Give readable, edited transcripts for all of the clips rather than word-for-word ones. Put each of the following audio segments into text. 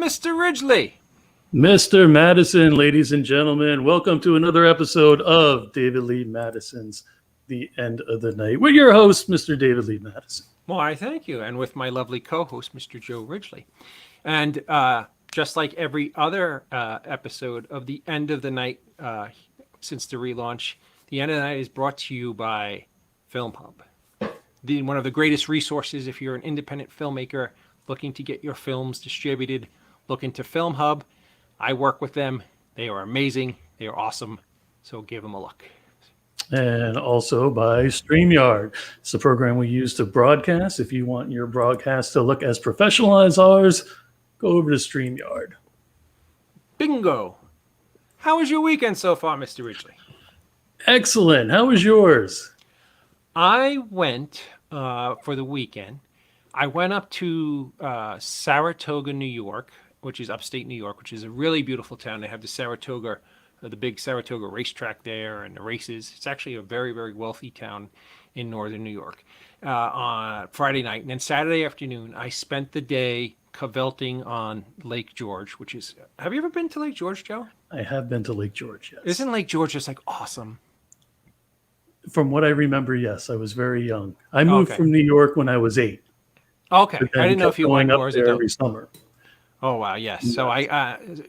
Mr. Ridgely. Mr. Madison, ladies and gentlemen, welcome to another episode of David Lee Madison's The End of the Night. We're your host, Mr. David Lee Madison. Why, thank you. And with my lovely co-host, Mr. Joe Ridgely. And just like every other episode of The End of the Night since the relaunch, The End of the Night is brought to you by Film Hub. One of the greatest resources if you're an independent filmmaker looking to get your films distributed. Look into Film Hub. I work with them. They are amazing. They are awesome. So give them a look. And also by StreamYard. It's the program we use to broadcast. If you want your broadcast to look as professional as ours, go over to StreamYard. Bingo. How was your weekend so far, Mr. Ridgely? Excellent. How was yours? I went for the weekend. I went up to Saratoga, New York, which is upstate New York, which is a really beautiful town. They have the big Saratoga racetrack there and the races. It's actually a very, very wealthy town in northern New York on Friday night. And then Saturday afternoon, I spent the day cavilting on Lake George, which is... Have you ever been to Lake George, Joe? I have been to Lake George, yes. Isn't Lake George just like awesome? From what I remember, yes. I was very young. I moved from New York when I was 8. Okay. I didn't know if you went up there every summer. Oh, wow. Yes. So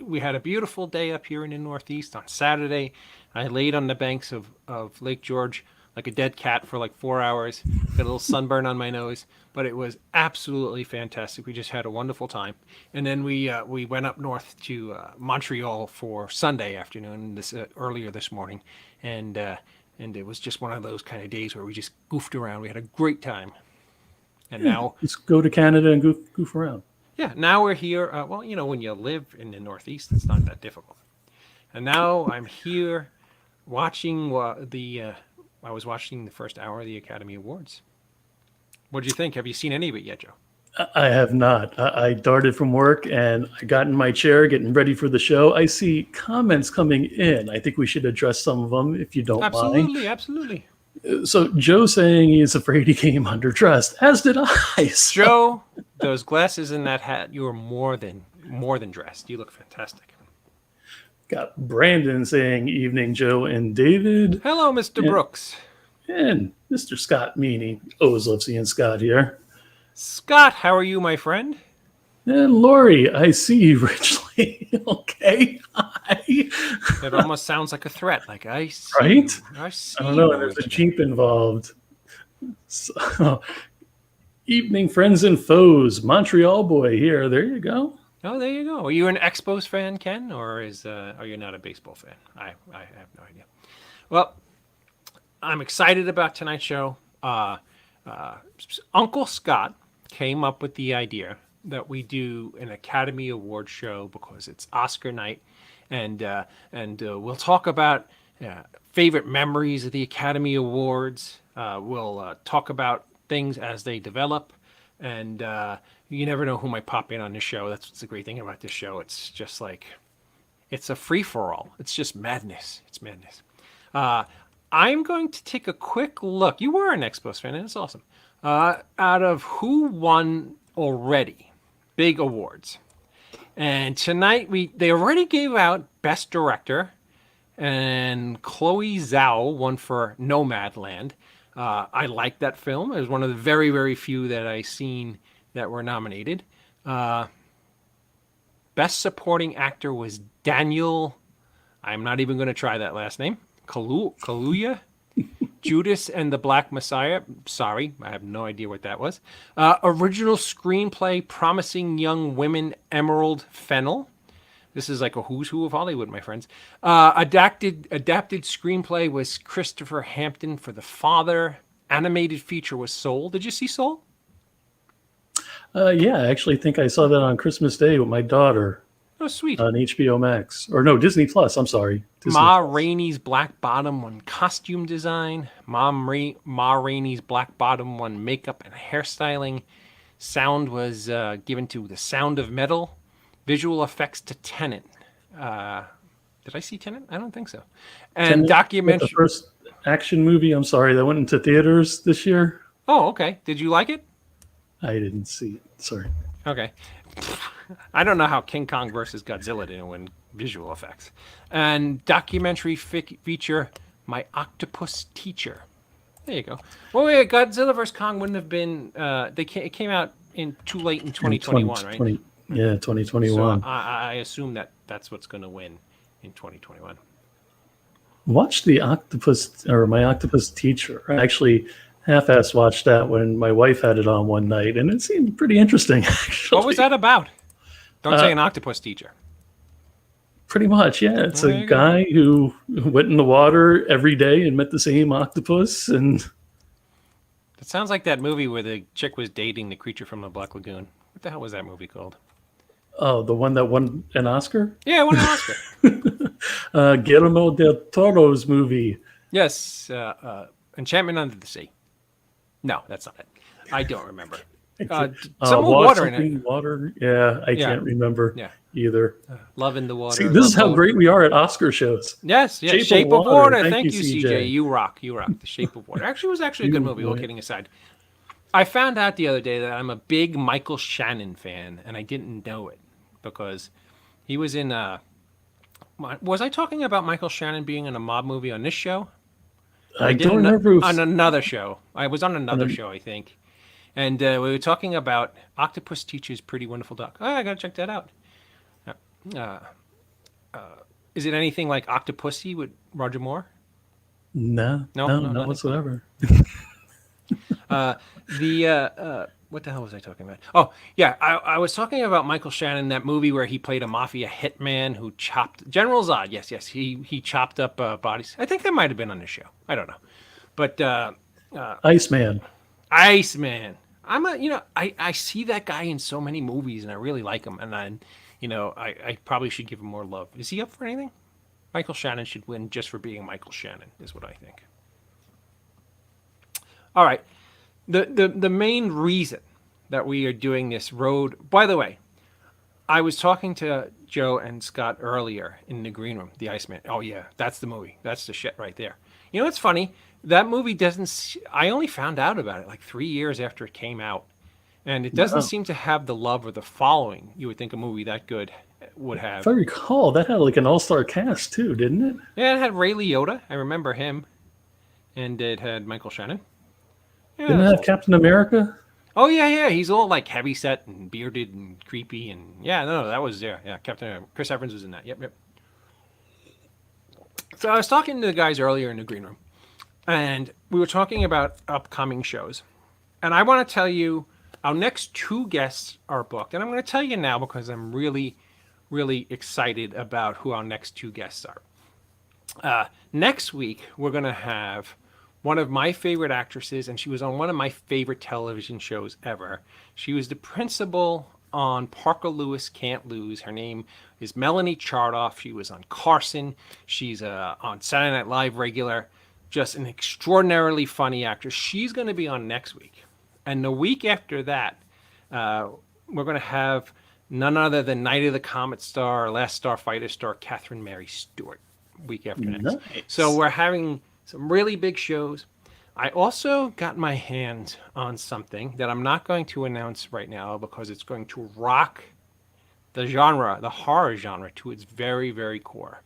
we had a beautiful day up here in the Northeast on Saturday. I laid on the banks of Lake George like a dead cat for like 4 hours. Got a little sunburn on my nose, but it was absolutely fantastic. We just had a wonderful time. And then we went up north to Montreal for Sunday afternoon, earlier this morning. And it was just one of those kind of days where we just goofed around. We had a great time. And now... Just go to Canada and goof around. Yeah, now we're here. Well, you know, when you live in the Northeast, it's not that difficult. And now I'm here watching I was watching the first hour of the Academy Awards. What did you think? Have you seen any of it yet, Joe? I have not. I darted from work and I got in my chair getting ready for the show. I see comments coming in. I think we should address some of them if you don't mind. Absolutely. So Joe saying he's afraid he came underdressed, as did I. So. Joe, those glasses and that hat, you are more than dressed. You look fantastic. Got Brandon saying evening, Joe and David. Hello, Mr. Brooks. And Mr. Scott Meany. Always love seeing Scott here. Scott, how are you, my friend? And Lori, I see you, Richly. Okay. Hi. It almost sounds like a threat. Like, I see. Right? I see. I don't know. There's a Jeep involved. So, evening, friends and foes. Montreal boy here. There you go. Oh, there you go. Are you an Expos fan, Ken? Or are you not a baseball fan? I have no idea. Well, I'm excited about tonight's show. Uncle Scott came up with the idea that we do an Academy Award show because it's Oscar night, and we'll talk about favorite memories of the Academy Awards. We'll talk about things as they develop, and you never know who might pop in on this show. That's what's the great thing about this show. It's just like, it's a free-for-all. It's just madness. It's madness. I'm going to take a quick look. You were an Expos fan, and it's awesome. Out of who won already big awards. And tonight they already gave out Best Director, and Chloe Zhao won for Nomadland. I like that film. It was one of the very, very few that I seen that were nominated. Best Supporting Actor was Daniel, I'm not even going to try that last name, Kaluuya. Judas and the Black Messiah. Sorry, I have no idea what that was. Original Screenplay, Promising Young Women, Emerald Fennell. This is like a who's who of Hollywood, my friends. Adapted Screenplay was Christopher Hampton for The Father. Animated feature was Soul. Did you see Soul? Yeah, I actually think I saw that on Christmas Day with my daughter. Oh, sweet. On HBO Max. Or no, Disney Plus. I'm sorry. Ma Rainey's Black Bottom won costume design. Ma Rainey's Black Bottom won makeup and hairstyling. Sound was given to The Sound of Metal. Visual effects to Tenet. Did I see Tenet? I don't think so. And documentary. The first action movie, I'm sorry, that went into theaters this year. Oh, okay. Did you like it? I didn't see it. Sorry. Okay. I don't know how King Kong versus Godzilla didn't win visual effects. And documentary feature My Octopus Teacher. There you go. Well, wait, Godzilla vs. Kong wouldn't have been. It came out in too late in 2021, right? 2021. So I assume that's what's going to win in 2021. Watch the Octopus or My Octopus Teacher. I actually half-ass watched that when my wife had it on one night, and it seemed pretty interesting. Actually. What was that about? Don't say an octopus teacher. Pretty much, yeah. It's a guy who went in the water every day and met the same octopus, and It sounds like that movie where the chick was dating the creature from the Black Lagoon. What the hell was that movie called? oh, the one that won an Oscar, Yeah, it won an Oscar. Guillermo del Toro's movie. Yes, Enchantment Under the Sea. No, that's not it. I don't remember. Some water in it. Water. Yeah, I can't remember either. Love in the Water. See, this is how great we are at Oscar shows. Yes, yes. Shape of Water. Thank you, CJ. You rock. You rock. The Shape of Water. Actually, it was actually a good movie, all kidding aside. I found out the other day that I'm a big Michael Shannon fan, and I didn't know it because he was in was I talking about Michael Shannon being in a mob movie on this show? I don't remember. On another show. I was on another show, I think. And we were talking about Octopus Teacher's Pretty Wonderful Duck. Oh, I got to check that out. Is it anything like Octopussy with Roger Moore? No, not whatsoever. What the hell was I talking about? Oh, yeah, I was talking about Michael Shannon, that movie where he played a mafia hitman who chopped General Zod. Yes, he chopped up bodies. I think that might have been on the show. I don't know, but Iceman. Iceman. I see that guy in so many movies, and I really like him. And I probably should give him more love. Is he up for anything? Michael Shannon should win just for being Michael Shannon, is what I think. All right. The main reason that we are doing this road, by the way, I was talking to Joe and Scott earlier in the green room, The Iceman. Oh, yeah, that's the movie. That's the shit right there. You know what's funny? That movie I only found out about it like 3 years after it came out. And it doesn't seem to have the love or the following you would think a movie that good would have. If I recall, that had like an all-star cast too, didn't it? Yeah, it had Ray Liotta. I remember him. And it had Michael Shannon. Yeah, didn't it have Captain America? Oh, yeah. He's all like heavy set and bearded and creepy. And yeah, no, that was there. Yeah, Captain Chris Evans was in that. Yep. So I was talking to the guys earlier in the green room. And we were talking about upcoming shows. And I want to tell you, our next 2 guests are booked. And I'm going to tell you now because I'm really, really excited about who our next 2 guests are. Next week, we're going to have one of my favorite actresses, and she was on one of my favorite television shows ever. She was the principal on Parker Lewis Can't Lose. Her name is Melanie Chartoff. She was on Carson. She's on Saturday Night Live regular. Just an extraordinarily funny actress. She's going to be on next week. And the week after that, we're going to have none other than Night of the Comet star, Last Starfighter star, Catherine Mary Stewart, week after next. Nice. So we're having some really big shows. I also got my hands on something that I'm not going to announce right now because it's going to rock the genre, the horror genre, to its very, very core.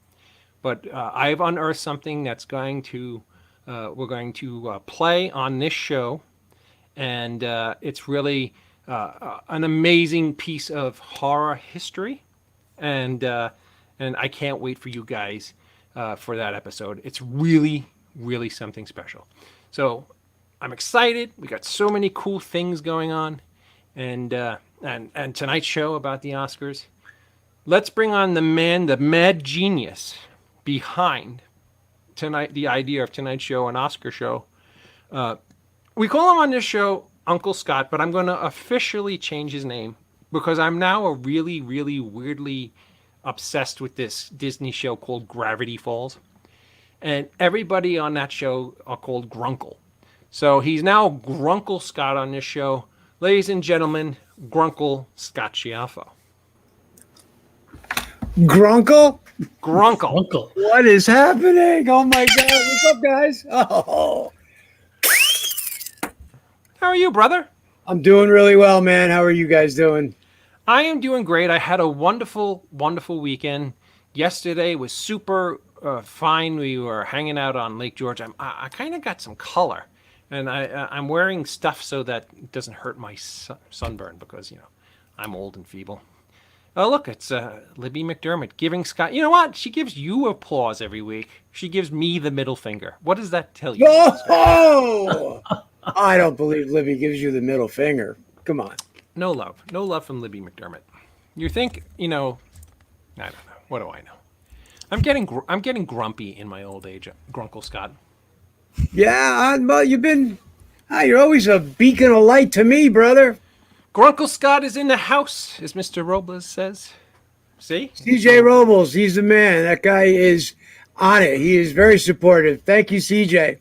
But I've unearthed something that's going to, we're going to play on this show. And it's really an amazing piece of horror history. And I can't wait for you guys for that episode. It's really, really something special. So I'm excited. We got so many cool things going on. And tonight's show about the Oscars. Let's bring on the man, the mad genius behind the idea of tonight's show, an Oscar show. We call him on this show Uncle Scott, but I'm going to officially change his name because I'm now a really, really weirdly obsessed with this Disney show called Gravity Falls. And everybody on that show are called Grunkle. So he's now Grunkle Scott on this show. Ladies and gentlemen, Grunkle Scott Schiaffo. Grunkle? Grunkle. Uncle. What is happening? Oh my God. What's up, guys? Oh. How are you, brother? I'm doing really well, man. How are you guys doing? I am doing great. I had a wonderful, wonderful weekend. Yesterday was super fine. We were hanging out on Lake George. I kind of got some color, and I'm wearing stuff so that it doesn't hurt my sunburn because I'm old and feeble. Oh, look, it's Libby McDermott giving Scott. You know what? She gives you applause every week. She gives me the middle finger. What does that tell you? Oh, I don't believe Libby gives you the middle finger. Come on. No love from Libby McDermott. You think I don't know. What do I know? I'm getting grumpy in my old age, Grunkle Scott. Yeah, well, you're always a beacon of light to me, brother. Grunkle Scott is in the house, as Mr. Robles says. See? CJ Robles, he's the man. That guy is on it. He is very supportive. Thank you, CJ.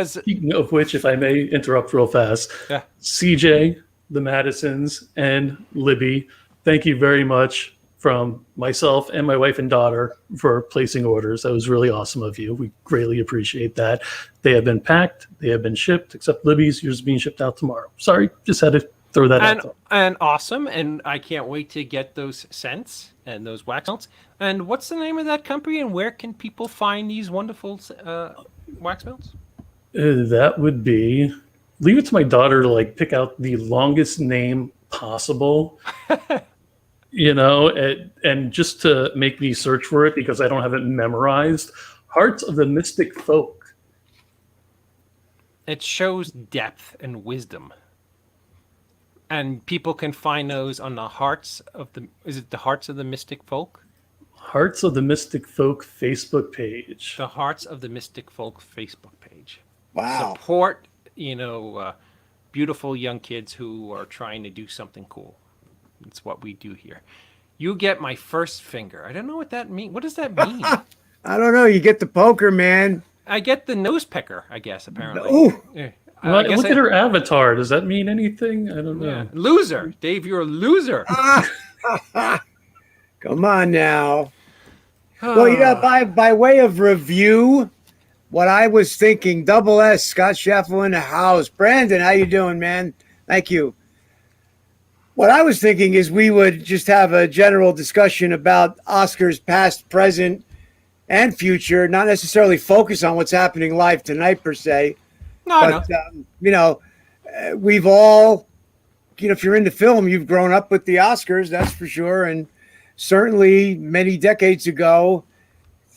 Speaking of which, if I may interrupt real fast, Yeah. CJ, the Madisons, and Libby, thank you very much from myself and my wife and daughter for placing orders. That was really awesome of you. We greatly appreciate that. They have been packed. They have been shipped, except Libby's. Yours is being shipped out tomorrow. Sorry, just had to throw that out there. And awesome. And I can't wait to get those scents and those wax melts. And what's the name of that company? And where can people find these wonderful wax melts? That would be... Leave it to my daughter to pick out the longest name possible. And just to make me search for it because I don't have it memorized. Hearts of the Mystic Folk. It shows depth and wisdom. And people can find those on the is it the Hearts of the Mystic Folk? Hearts of the Mystic Folk Facebook page. The Hearts of the Mystic Folk Facebook page. Wow. Support, beautiful young kids who are trying to do something cool. It's what we do here. You get my first finger. I don't know what that means. What does that mean? I don't know. You get the poker, man. I get the nose pecker, I guess, apparently. Ooh. Yeah. Look at her avatar. Does that mean anything? I don't know. Yeah. Loser. Dave, you're a loser. Come on now. Well, by way of review, what I was thinking, double S, Scott Schiaffo in the house. Brandon, how you doing, man? Thank you. What I was thinking is we would just have a general discussion about Oscars past, present, and future, not necessarily focus on what's happening live tonight per se. No, But, we've all, if you're into film, you've grown up with the Oscars, that's for sure. And certainly many decades ago,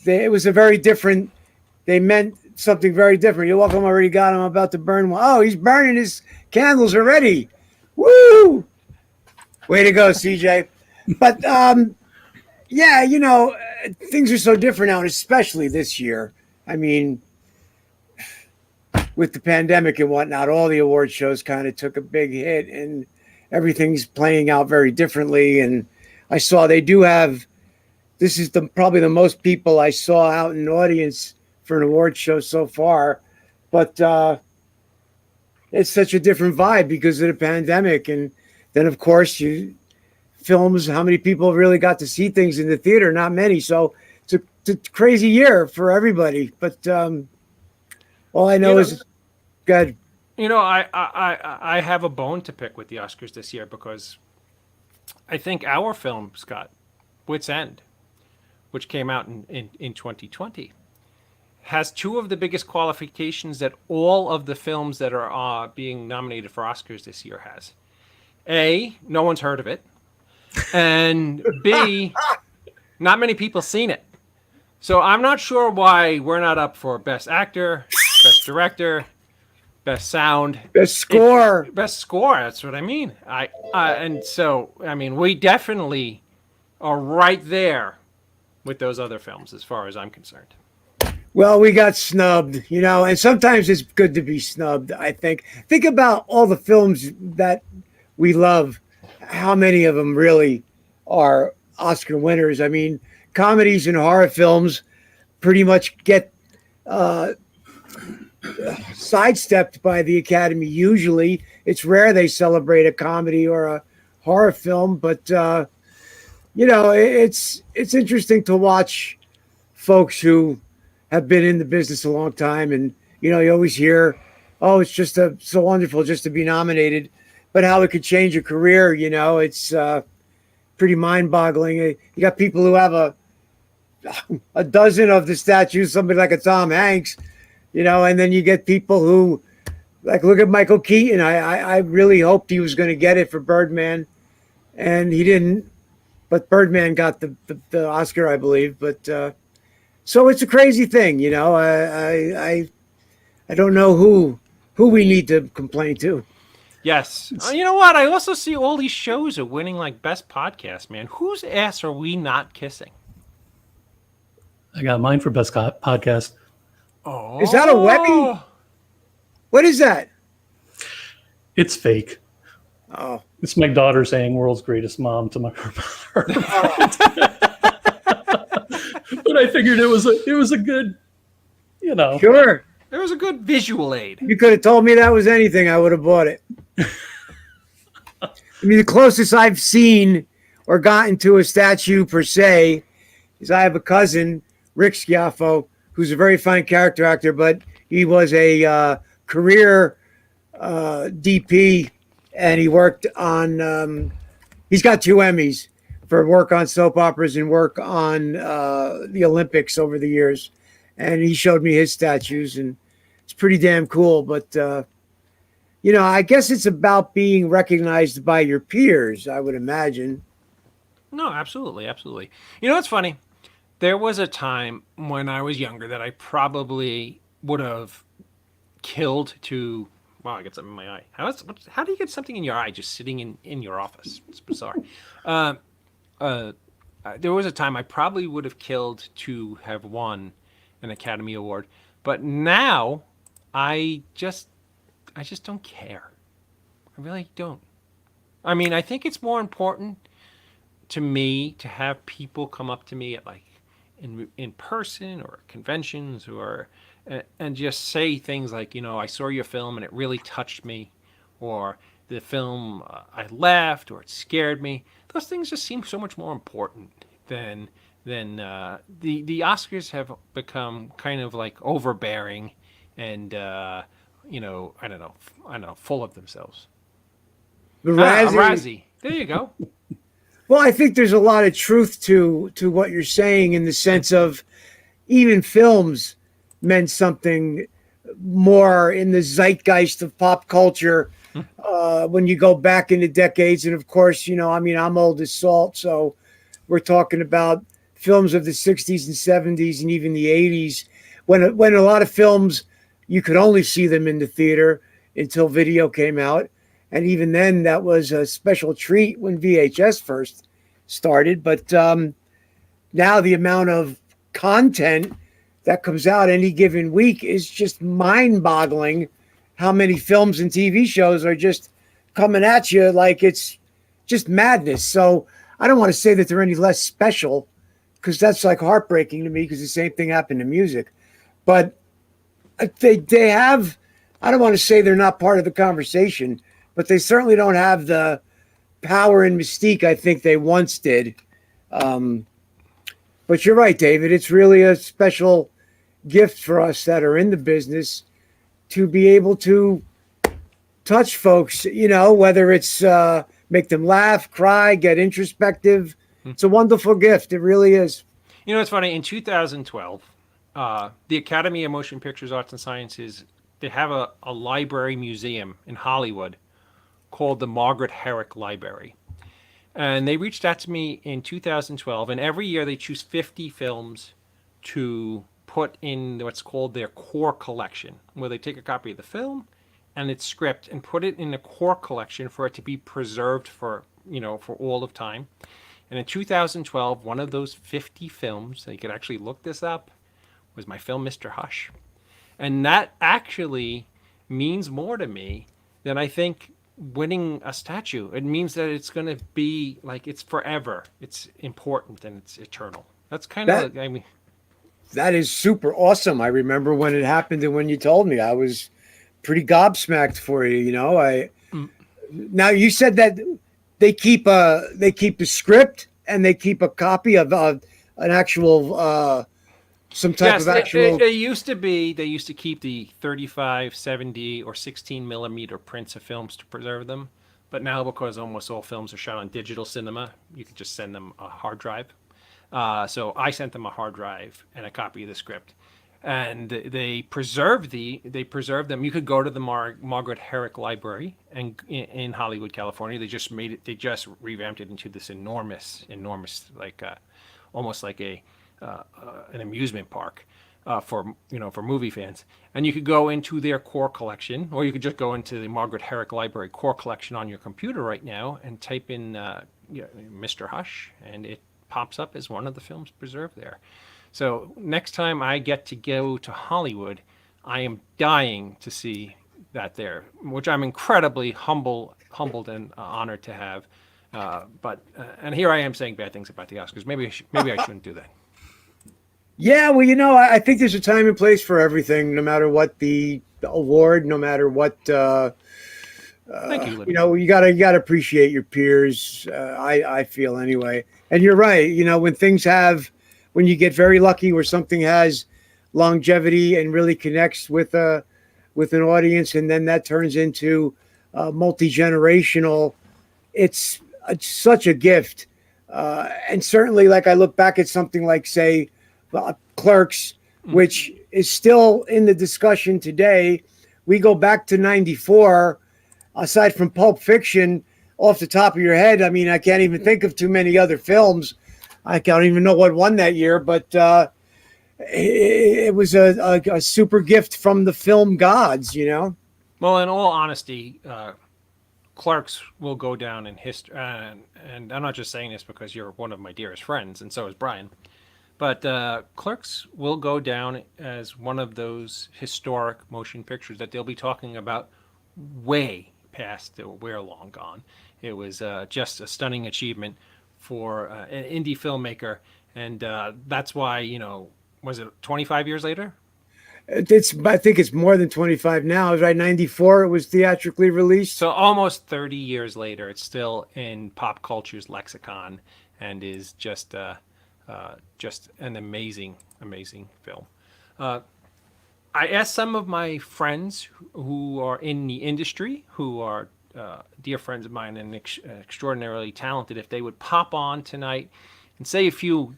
it was a very different, they meant something very different. You're welcome, I already got him, I'm about to burn one. Oh, he's burning his candles already. Woo! Way to go, CJ. But, things are so different now, and especially this year. I mean, with the pandemic and whatnot, all the award shows kind of took a big hit, and everything's playing out very differently. And I saw they do have, this is probably the most people I saw out in the audience for an award show so far. But it's such a different vibe because of the pandemic. And then, of course, films, how many people really got to see things in the theater? Not many. So it's a crazy year for everybody. But all I know is good. I have a bone to pick with the Oscars this year because I think our film, Scott, Wits End, which came out in 2020, has two of the biggest qualifications that all of the films that are being nominated for Oscars this year has. A, no one's heard of it. And B, not many people seen it. So I'm not sure why we're not up for Best Actor, Best Director, Best Sound, Best Score. Best Score. That's what I mean. We definitely are right there with those other films as far as I'm concerned. Well, we got snubbed, and sometimes it's good to be snubbed, I think. Think about all the films that we love. How many of them really are Oscar winners? I mean, comedies and horror films pretty much get sidestepped by the Academy. Usually, it's rare they celebrate a comedy or a horror film, but it's interesting to watch folks who have been in the business a long time, and you always hear, "Oh, it's just so wonderful just to be nominated." but how it could change a career. You know, it's pretty mind-boggling. You got people who have a dozen of the statues, somebody like a Tom Hanks, you know, and then you get people who, like, look at Michael Keaton. I really hoped he was going to get it for Birdman, and he didn't. But Birdman got the Oscar, I believe. But so it's a crazy thing, you know. I don't know who we need to complain to. Yes. You know what? I also see all these shows are winning like best podcast, man. Whose ass are we not kissing? I got mine for best podcast. Oh. Is that a Webby? What is that? It's fake. Oh. It's my daughter saying "world's greatest mom" to her. But I figured it was a good, you know. Sure. It was a good visual aid. You could have told me that was anything, I would have bought it. I mean, the closest I've seen or gotten to a statue per se is I have a cousin, Rick Schiaffo, who's a very fine character actor, but he was a career DP, and he worked on, he's got 2 Emmys for work on soap operas and work on the Olympics over the years. And he showed me his statues, and it's pretty damn cool. But, you know, I guess it's about being recognized by your peers, I would imagine. No, absolutely, absolutely. You know what's funny? There was a time when I was younger that I probably would have killed to. Wow, I got something in my eye. How do you get something in your eye just sitting in your office? It's bizarre. There was a time I probably would have killed to have won an Academy Award, but now I just don't care. I really don't. I mean, I think it's more important to me to have people come up to me at like in person or conventions or and just say things like, you know, I saw your film and it really touched me, or the film I laughed or it scared me. Those things just seem so much more important than the Oscars have become kind of like overbearing and you know, I don't know, full of themselves. The Razzie. There you go. Well, I think there's a lot of truth to what you're saying, in the sense of even films meant something more in the zeitgeist of pop culture when you go back into decades. And of course, you know, I mean, I'm old as salt, so we're talking about films of the 60s and 70s and even the 80s, when a lot of films, you could only see them in the theater until video came out. And even then, that was a special treat when VHS first started. But now the amount of content that comes out any given week is just mind-boggling. How many films and TV shows are just coming at you like it's just madness. So I don't want to say that they're any less special, because that's like heartbreaking to me, because the same thing happened to music. But they have, I don't want to say they're not part of the conversation, but they certainly don't have the power and mystique I think they once did. But you're right, David. It's really a special gift for us that are in the business to be able to touch folks, you know, whether it's make them laugh, cry, get introspective. It's a wonderful gift. It really is. You know, it's funny. In 2012, the Academy of Motion Pictures Arts and Sciences, they have a library museum in Hollywood called the Margaret Herrick Library. And they reached out to me in 2012, and every year they choose 50 films to put in what's called their core collection, where they take a copy of the film and its script and put it in the core collection for it to be preserved for, you know, for all of time. And in 2012, one of those 50 films, you could actually look this up, was my film Mr. Hush. And that actually means more to me than I think winning a statue. It means that it's going to be like, it's forever. It's important and it's eternal. That's kind of, I mean, that is super awesome. I remember when it happened and when you told me, I was pretty gobsmacked for you. You know, now you said that they keep a script and they keep a copy of an actual some type of actual. It used to be, they used to keep the 35, 70, or 16 millimeter prints of films to preserve them. But now, because almost all films are shot on digital cinema, you can just send them a hard drive. So I sent them a hard drive and a copy of the script, and they preserved them. You could go to the Margaret Herrick Library and in Hollywood, California. They just revamped it into this enormous, like almost like an amusement park for movie fans. And you could go into their core collection, or you could just go into the Margaret Herrick Library core collection on your computer right now and type in Mr. Hush, and it pops up as one of the films preserved there. So next time I get to go to Hollywood, I am dying to see that there, which I'm incredibly humbled and honored to have. But here I am saying bad things about the Oscars. Maybe I shouldn't do that. Yeah, well, I think there's a time and place for everything, no matter what the award, no matter what. Thank you, Libby. You gotta appreciate your peers. I feel anyway, and you're right. When you get very lucky where something has longevity and really connects with an audience, and then that turns into multi-generational. It's such a gift, and certainly, like I look back at something like, say, Clerks, which is still in the discussion today. We go back to '94. Aside from Pulp Fiction, off the top of your head, I mean, I can't even think of too many other films. I don't even know what won that year, but it was a super gift from the film gods, Well, in all honesty, Clerks will go down in history, and I'm not just saying this because you're one of my dearest friends, and so is Brian, but Clerks will go down as one of those historic motion pictures that they'll be talking about way past we're long gone. It was just a stunning achievement for an indie filmmaker, and that's why, was it 25 years later? I think it's more than 25 now. Right, 94 it was theatrically released. So almost 30 years later, it's still in pop culture's lexicon and is just an amazing film. I asked some of my friends who are in the industry, who are dear friends of mine and extraordinarily talented, if they would pop on tonight and say a few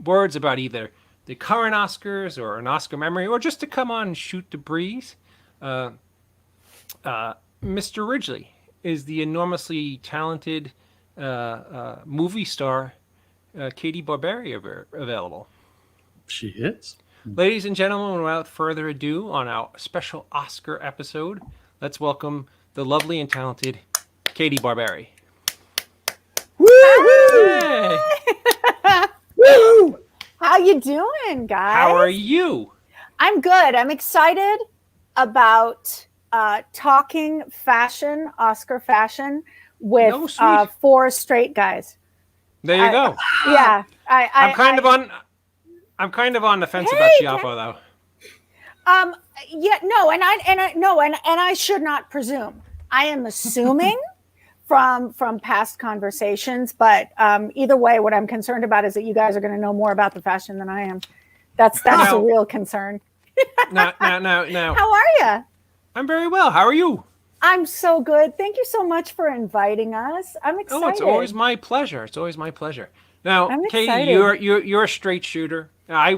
words about either the current Oscars or an Oscar memory, or just to come on and shoot the breeze. Mr. Ridgely is the enormously talented movie star Katie Barberi available. She is. Ladies and gentlemen, without further ado, on our special Oscar episode, let's welcome the lovely and talented Katie Barberi. Woo! Hey! Woo! How you doing, guys? How are you? I'm good. I'm excited about talking fashion, Oscar fashion, with No, 4 straight guys. There you go. Yeah, I'm kind of on the fence about Schiaffo, though. Yeah, no, and I should not presume. I am assuming from past conversations, but either way, what I'm concerned about is that you guys are going to know more about the fashion than I am. That's the real concern. Now. How are you? I'm very well. How are you? I'm so good. Thank you so much for inviting us. I'm excited. Oh, it's always my pleasure. It's always my pleasure. Now, I'm Katie, excited. you're a straight shooter. I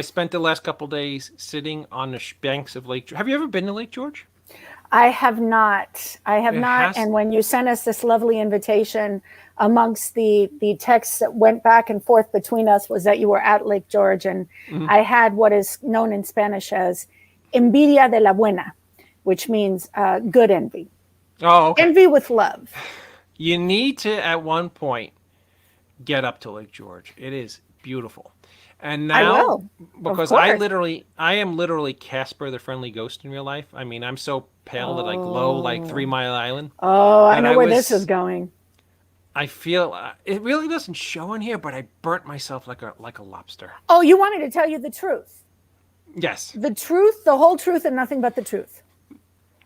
spent the last couple days sitting on the banks of Lake George. Have you ever been to Lake George? I have not. And when you sent us this lovely invitation, amongst the texts that went back and forth between us was that you were at Lake George, and I had what is known in Spanish as envidia de la buena, which means good envy. Oh, okay. Envy with love. You need to, at one point, get up to Lake George. It is beautiful. And now, I will, because I am literally Casper the Friendly Ghost in real life. I mean, I'm so pale that I glow like 3 Mile Island. Oh, I know where this is going. I feel it really doesn't show in here, but I burnt myself like a lobster. Oh, you wanted to tell you the truth. Yes. The truth, the whole truth, and nothing but the truth.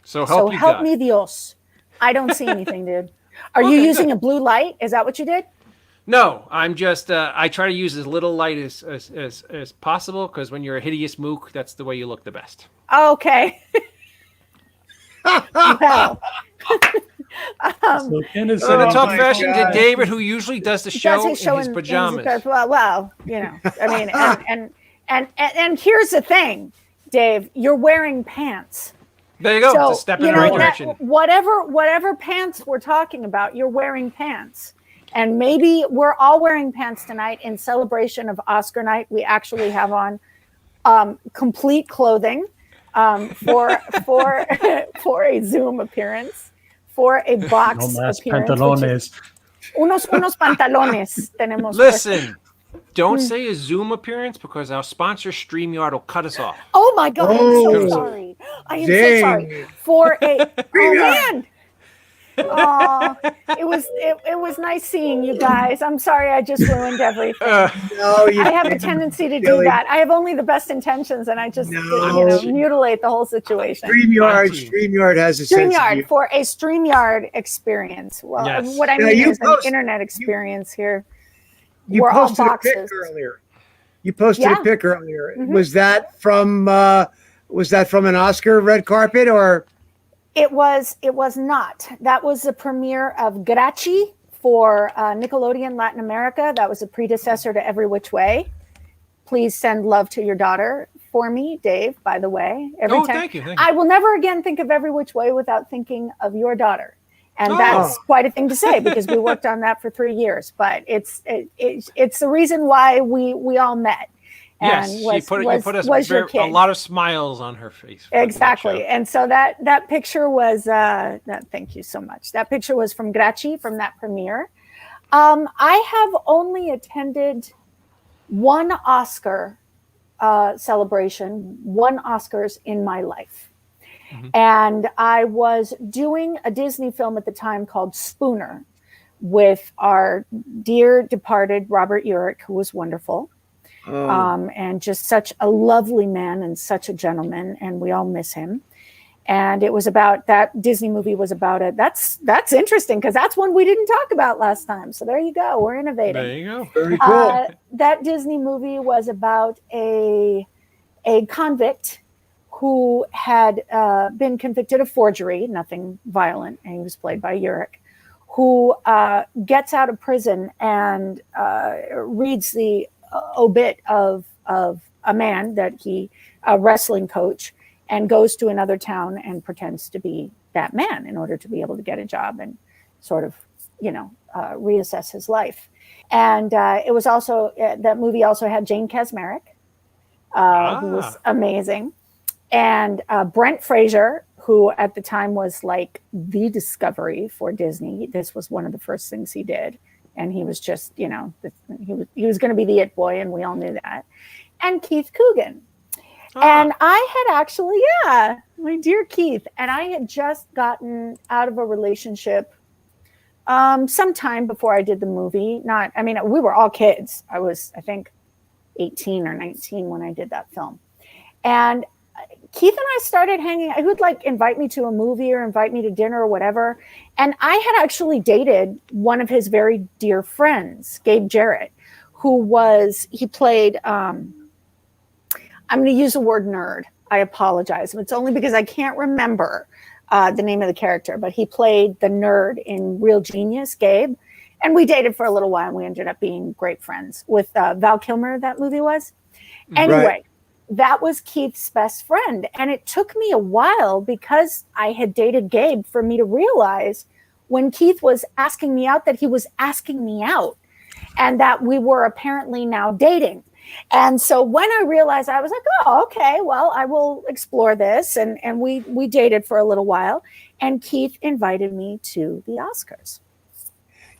So help me Dios. I don't see anything, dude. Are you using a blue light? Is that what you did? No, I'm just I try to use as little light as possible, because when you're a hideous mook, that's the way you look the best. Okay. Well, So innocent. Gonna talk my fashion to God. David, who usually does the show in his pajamas. Well, I mean, and here's the thing, Dave, you're wearing pants. There you go. So, it's a step in the right direction. Whatever pants we're talking about, you're wearing pants. And maybe we're all wearing pants tonight in celebration of Oscar night. We actually have on complete clothing for a Zoom appearance, for a box No más appearance. pantalones. Unos pantalones tenemos. Listen, don't say a Zoom appearance because our sponsor StreamYard will cut us off. Oh my God, I'm so Oh. sorry. I am Dang. so sorry. For a man. Oh, it was nice seeing you guys. I'm sorry I just ruined everything. No, I have a tendency to do that. I have only the best intentions, and I just mutilate the whole situation. StreamYard has a sense of StreamYard humor. for a StreamYard experience. Well, Yes. what I Now, mean you is an internet experience here. You We're all posted a pic boxes. earlier. You posted Yeah. a pic earlier. Mhm. Was that from an Oscar red carpet or? It was not. That was the premiere of Grachi for Nickelodeon Latin America. That was a predecessor to Every Which Way. Please send love to your daughter for me, Dave, by the way. Thank you. I will never again think of Every Which Way without thinking of your daughter. And that's quite a thing to say because we worked on that for 3 years. But it's the reason why we all met. Yes, And you put your kid. a lot of smiles on her face. Exactly. And so that picture was, thank you so much. That picture was from Grachi, from that premiere. I have only attended one Oscar celebration, one Oscars in my life. Mm-hmm. And I was doing a Disney film at the time called Spooner with our dear departed Robert Urich, who was wonderful. And just such a lovely man and such a gentleman, and we all miss him. And it was about that Disney movie was about it. That's interesting because that's one we didn't talk about last time. So there you go. We're innovating. There you go. Very cool. That Disney movie was about a convict who had been convicted of forgery, nothing violent, and he was played by Urich, who gets out of prison and reads the obit of a man that a wrestling coach, and goes to another town and pretends to be that man in order to be able to get a job and sort of, reassess his life. And it was also, that movie also had Jane Kaczmarek, who was amazing. And Brent Fraser, who at the time was like the discovery for Disney. This was one of the first things he did. And he was just, he was going to be the it boy, and we all knew that. And Keith Coogan. And I had actually, my dear Keith, and I had just gotten out of a relationship sometime before I did the movie. We were all kids. I was, I think, 18 or 19 when I did that film. And Keith and I started hanging. He would invite me to a movie or invite me to dinner or whatever. And I had actually dated one of his very dear friends, Gabe Jarrett, he played, I'm going to use the word nerd. I apologize. It's only because I can't remember the name of the character, but he played the nerd in Real Genius, Gabe. And we dated for a little while, and we ended up being great friends with Val Kilmer, that movie was. Anyway. Right. That was Keith's best friend. And it took me a while because I had dated Gabe for me to realize when Keith was asking me out that he was asking me out and that we were apparently now dating. And so when I realized, I was like, oh, okay, well, I will explore this. And we dated for a little while. And Keith invited me to the Oscars.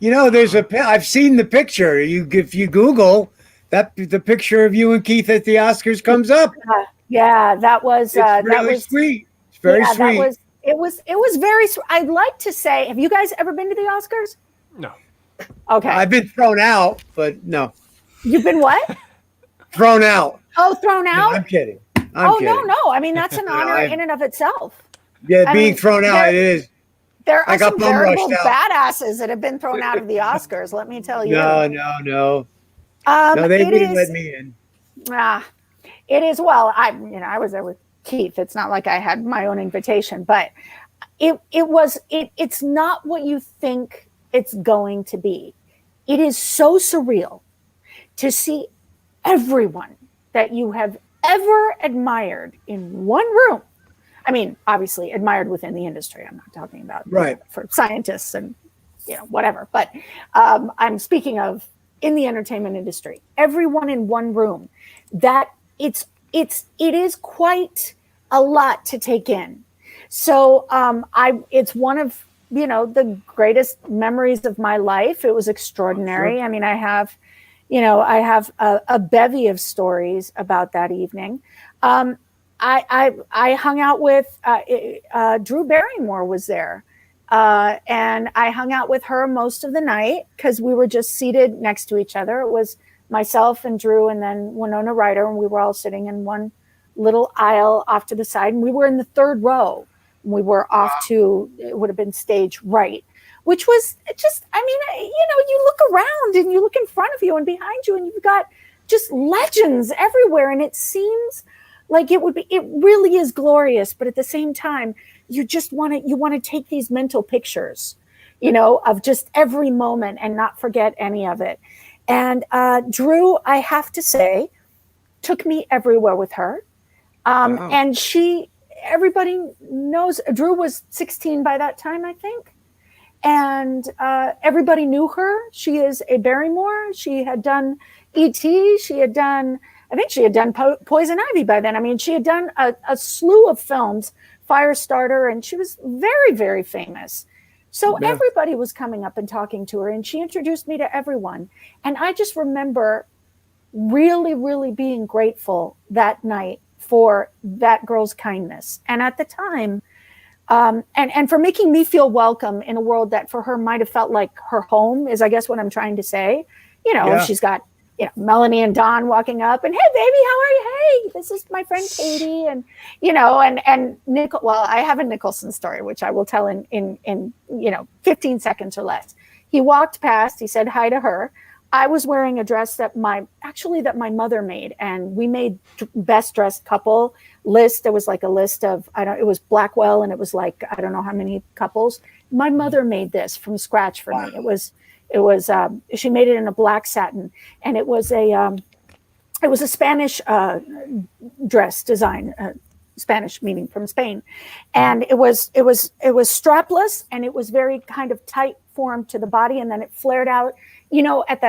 I've seen the picture. If you Google the picture of you and Keith at the Oscars comes up. That was sweet. It's very sweet. It was very sweet. I'd like to say, have you guys ever been to the Oscars? No. Okay. I've been thrown out, but no. You've been what? Thrown out. Oh, thrown out? No, I'm kidding. No. I mean, that's an honor in and of itself. Yeah, being thrown out, it is. There are some veritable badasses that have been thrown out of the Oscars, let me tell you. No. No, they didn't let me in. It is. Well, I was there with Keith. It's not like I had my own invitation, but it's not what you think it's going to be. It is so surreal to see everyone that you have ever admired in one room. I mean, obviously admired within the industry. I'm not talking about for scientists and whatever, but I'm speaking of in the entertainment industry. Everyone in one room. That it is quite a lot to take in. So it's one of the greatest memories of my life. It was extraordinary. Sure. I mean, I have a bevy of stories about that evening. I hung out with Drew Barrymore was there, and I hung out with her most of the night because we were just seated next to each other. It was myself and Drew, and then Winona Ryder, and we were all sitting in one little aisle off to the side, and we were in the third row. We were off to, it would have been stage right, which was just, I mean, you look around and you look in front of you and behind you, and you've got just legends everywhere. And it seems like it really is glorious. But at the same time, you want to take these mental pictures, of just every moment and not forget any of it. And Drew, I have to say, took me everywhere with her. Wow. And everybody knows Drew was 16 by that time, I think. And everybody knew her. She is a Barrymore. She had done E.T. I think she had done Poison Ivy by then. I mean, she had done a slew of films, Firestarter, and she was very, very famous. So everybody was coming up and talking to her, and she introduced me to everyone. And I just remember really, really being grateful that night for that girl's kindness. And at the time, and for making me feel welcome in a world that for her might have felt like her home, is I guess what I'm trying to say. She's got Melanie and Don walking up and, hey baby, how are you? Hey, this is my friend Katie, and and Nicole. Well, I have a Nicholson story which I will tell in 15 seconds or less. He walked past, he said hi to her. I was wearing a dress that my mother made, and we made best dressed couple list. There was like a list of, it was Blackwell, and it was like, I don't know how many couples. My mother made this from scratch for me. It was she made it in a black satin, and it was a Spanish dress design, Spanish meaning from Spain. And it was strapless, and it was very kind of tight form to the body, and then it flared out, at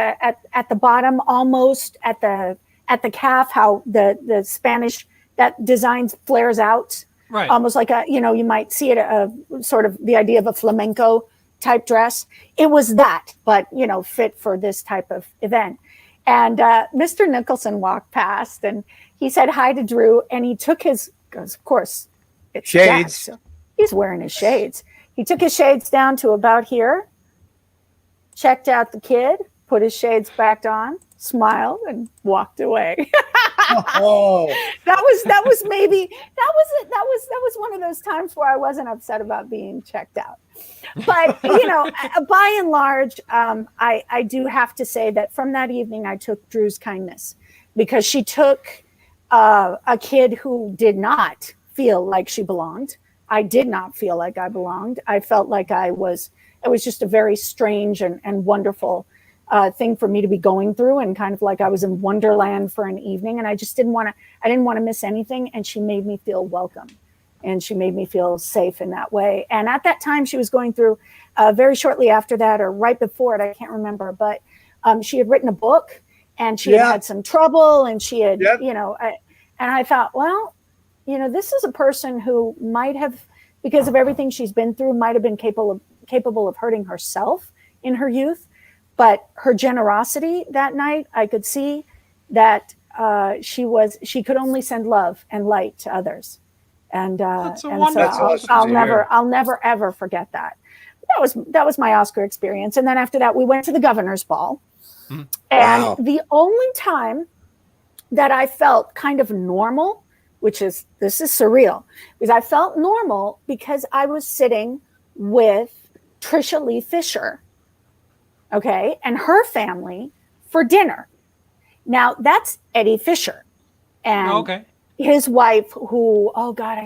the bottom, almost at the calf, how the Spanish, that design flares out, right? Almost like you might see it sort of the idea of a flamenco type dress. It was that, but fit for this type of event. And Mr. Nicholson walked past, and he said hi to Drew, and he took his, because of course it's shades. Jack, so he's wearing his shades. He took his shades down to about here, checked out the kid, put his shades back on, smiled, and walked away. Oh, that was one of those times where I wasn't upset about being checked out. But by and large, I do have to say that from that evening, I took Drew's kindness, because she took a kid who did not feel like she belonged. I did not feel like I belonged. I felt like it was just a very strange and wonderful thing for me to be going through, and kind of like I was in Wonderland for an evening, and I just didn't want to miss anything. And she made me feel welcome, and she made me feel safe in that way. And at that time, she was going through very shortly after that, or right before it, I can't remember, but she had written a book, and she had some trouble, and she had, and I thought, well, this is a person who might have, because of everything she's been through, might have been capable of hurting herself in her youth. But her generosity that night, I could see that she could only send love and light to others. And so I'll never ever forget that. That was my Oscar experience. And then after that, we went to the Governor's Ball. And the only time that I felt kind of normal, this is surreal, because I felt normal because I was sitting with Trisha Lee Fisher, okay, and her family for dinner. Now that's Eddie Fisher and his wife, who, oh God,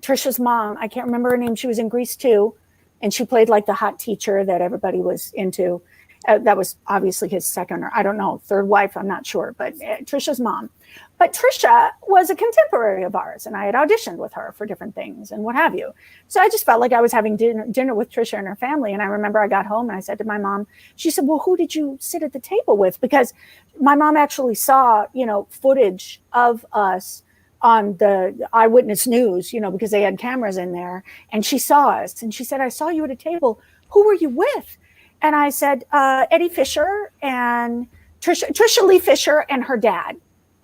Trisha's mom, I can't remember her name. She was in Grease too. And she played like the hot teacher that everybody was into. That was obviously his second or I don't know, third wife. I'm not sure, but Trisha's mom. But Trisha was a contemporary of ours, and I had auditioned with her for different things and what have you. So I just felt like I was having dinner with Trisha and her family. And I remember I got home and I said to my mom, she said, well, who did you sit at the table with? Because my mom actually saw, footage of us on the Eyewitness News, because they had cameras in there, and she saw us and she said, I saw you at a table. Who were you with? And I said, Eddie Fisher and Trisha Lee Fisher and her dad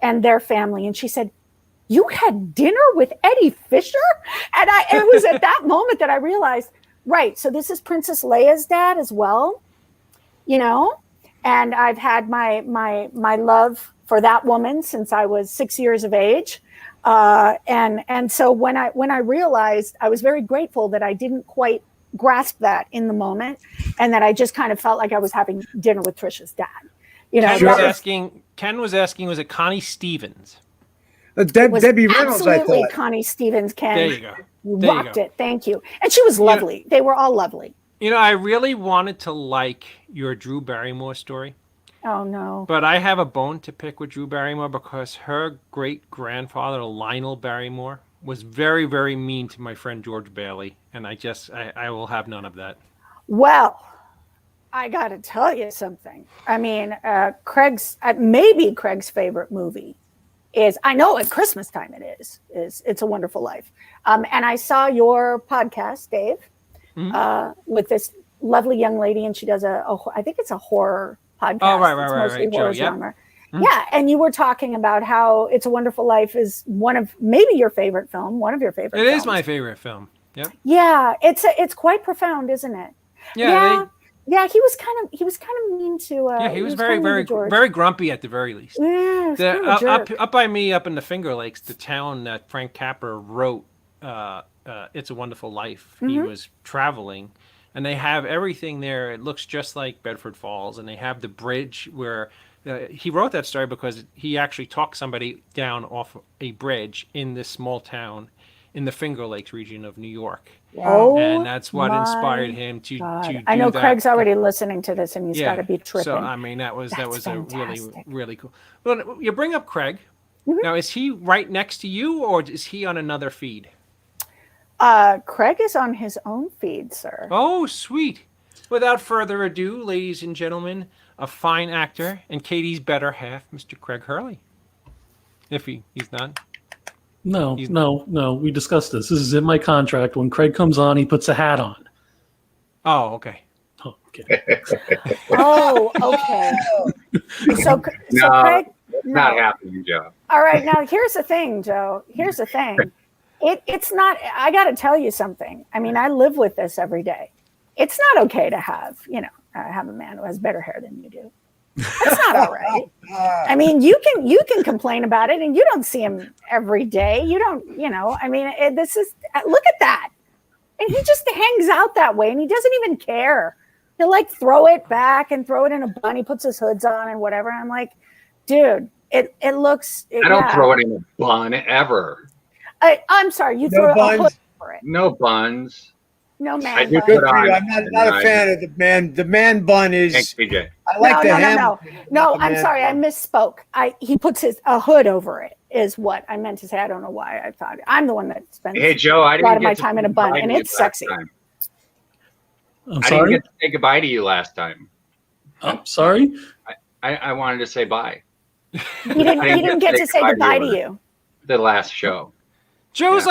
and their family. And she said, you had dinner with Eddie Fisher? And it was at that moment that I realized, right, so this is Princess Leia's dad as well, and I've had my love for that woman since I was 6 years of age. And so when I realized, I was very grateful that I didn't quite grasp that in the moment, and that I just kind of felt like I was having dinner with Trisha's dad. Ken was asking, was it Connie Stevens? Debbie Reynolds, I absolutely thought. Connie Stevens, Ken. There you go. You rocked it. Thank you. And she was lovely. They were all lovely. I really wanted to like your Drew Barrymore story. Oh, no. But I have a bone to pick with Drew Barrymore because her great-grandfather, Lionel Barrymore, was very, very mean to my friend George Bailey. And I will have none of that. Well, I got to tell you something. I mean, maybe Craig's favorite movie is, I know at Christmas time it is It's a Wonderful Life. And I saw your podcast, Dave, with this lovely young lady, and she does I think it's a horror podcast. Oh, right. Horror genre. Mm-hmm. Yeah, and you were talking about how It's a Wonderful Life is one of your favorite films. It is my favorite film. Yep. Yeah, it's quite profound, isn't it? Yeah. Yeah, he was kind of mean to. He was very, very, very grumpy at the very least. Yeah, up by me, up in the Finger Lakes, the town that Frank Capra wrote, "It's a Wonderful Life." Mm-hmm. He was traveling, and they have everything there. It looks just like Bedford Falls, and they have the bridge where he wrote that story because he actually talked somebody down off a bridge in this small town in the Finger Lakes region of New York. Wow. And that's what inspired him to do I know that. Craig's already listening to this, and he's got to be tripping. So I mean, that was fantastic. A really, really cool. Well, you bring up Craig. Mm-hmm. Now, is he right next to you, or is he on another feed? Craig is on his own feed, sir. Oh, sweet. Without further ado, ladies and gentlemen, a fine actor and Katie's better half, Mr. Craig Hurley. If he's not. No. We discussed this. This is in my contract. When Craig comes on, he puts a hat on. Oh, okay. Oh, okay. Oh, okay. So Craig, not happening, Joe. All right, now here's the thing, Joe. Here's the thing. It's not. I got to tell you something. I mean, I live with this every day. It's not okay to have a man who has better hair than you do. That's not all right. I mean, you can complain about it, and you don't see him every day. You don't, I mean, this is, look at that. And he just hangs out that way, and he doesn't even care. He'll like throw it back and throw it in a bun. He puts his hoods on and whatever. And I'm like, dude, it looks. I don't throw it in a bun ever. I'm sorry, you throw a hood over it. No buns. No man. I do bun. put on. I'm not a fan of the man. The man bun is. Thanks, PJ. I like the ham. No, I'm sorry, I misspoke. He puts a hood over it. Is what I meant to say. I don't know why I thought it. I'm the one that spends Hey, Joe, I a didn't lot of get my to time in a bun, and it's sexy. I'm I sorry. didn't get to say goodbye to you last time. I'm sorry. I wanted to say bye. He didn't get to say goodbye to you. The last show. Joe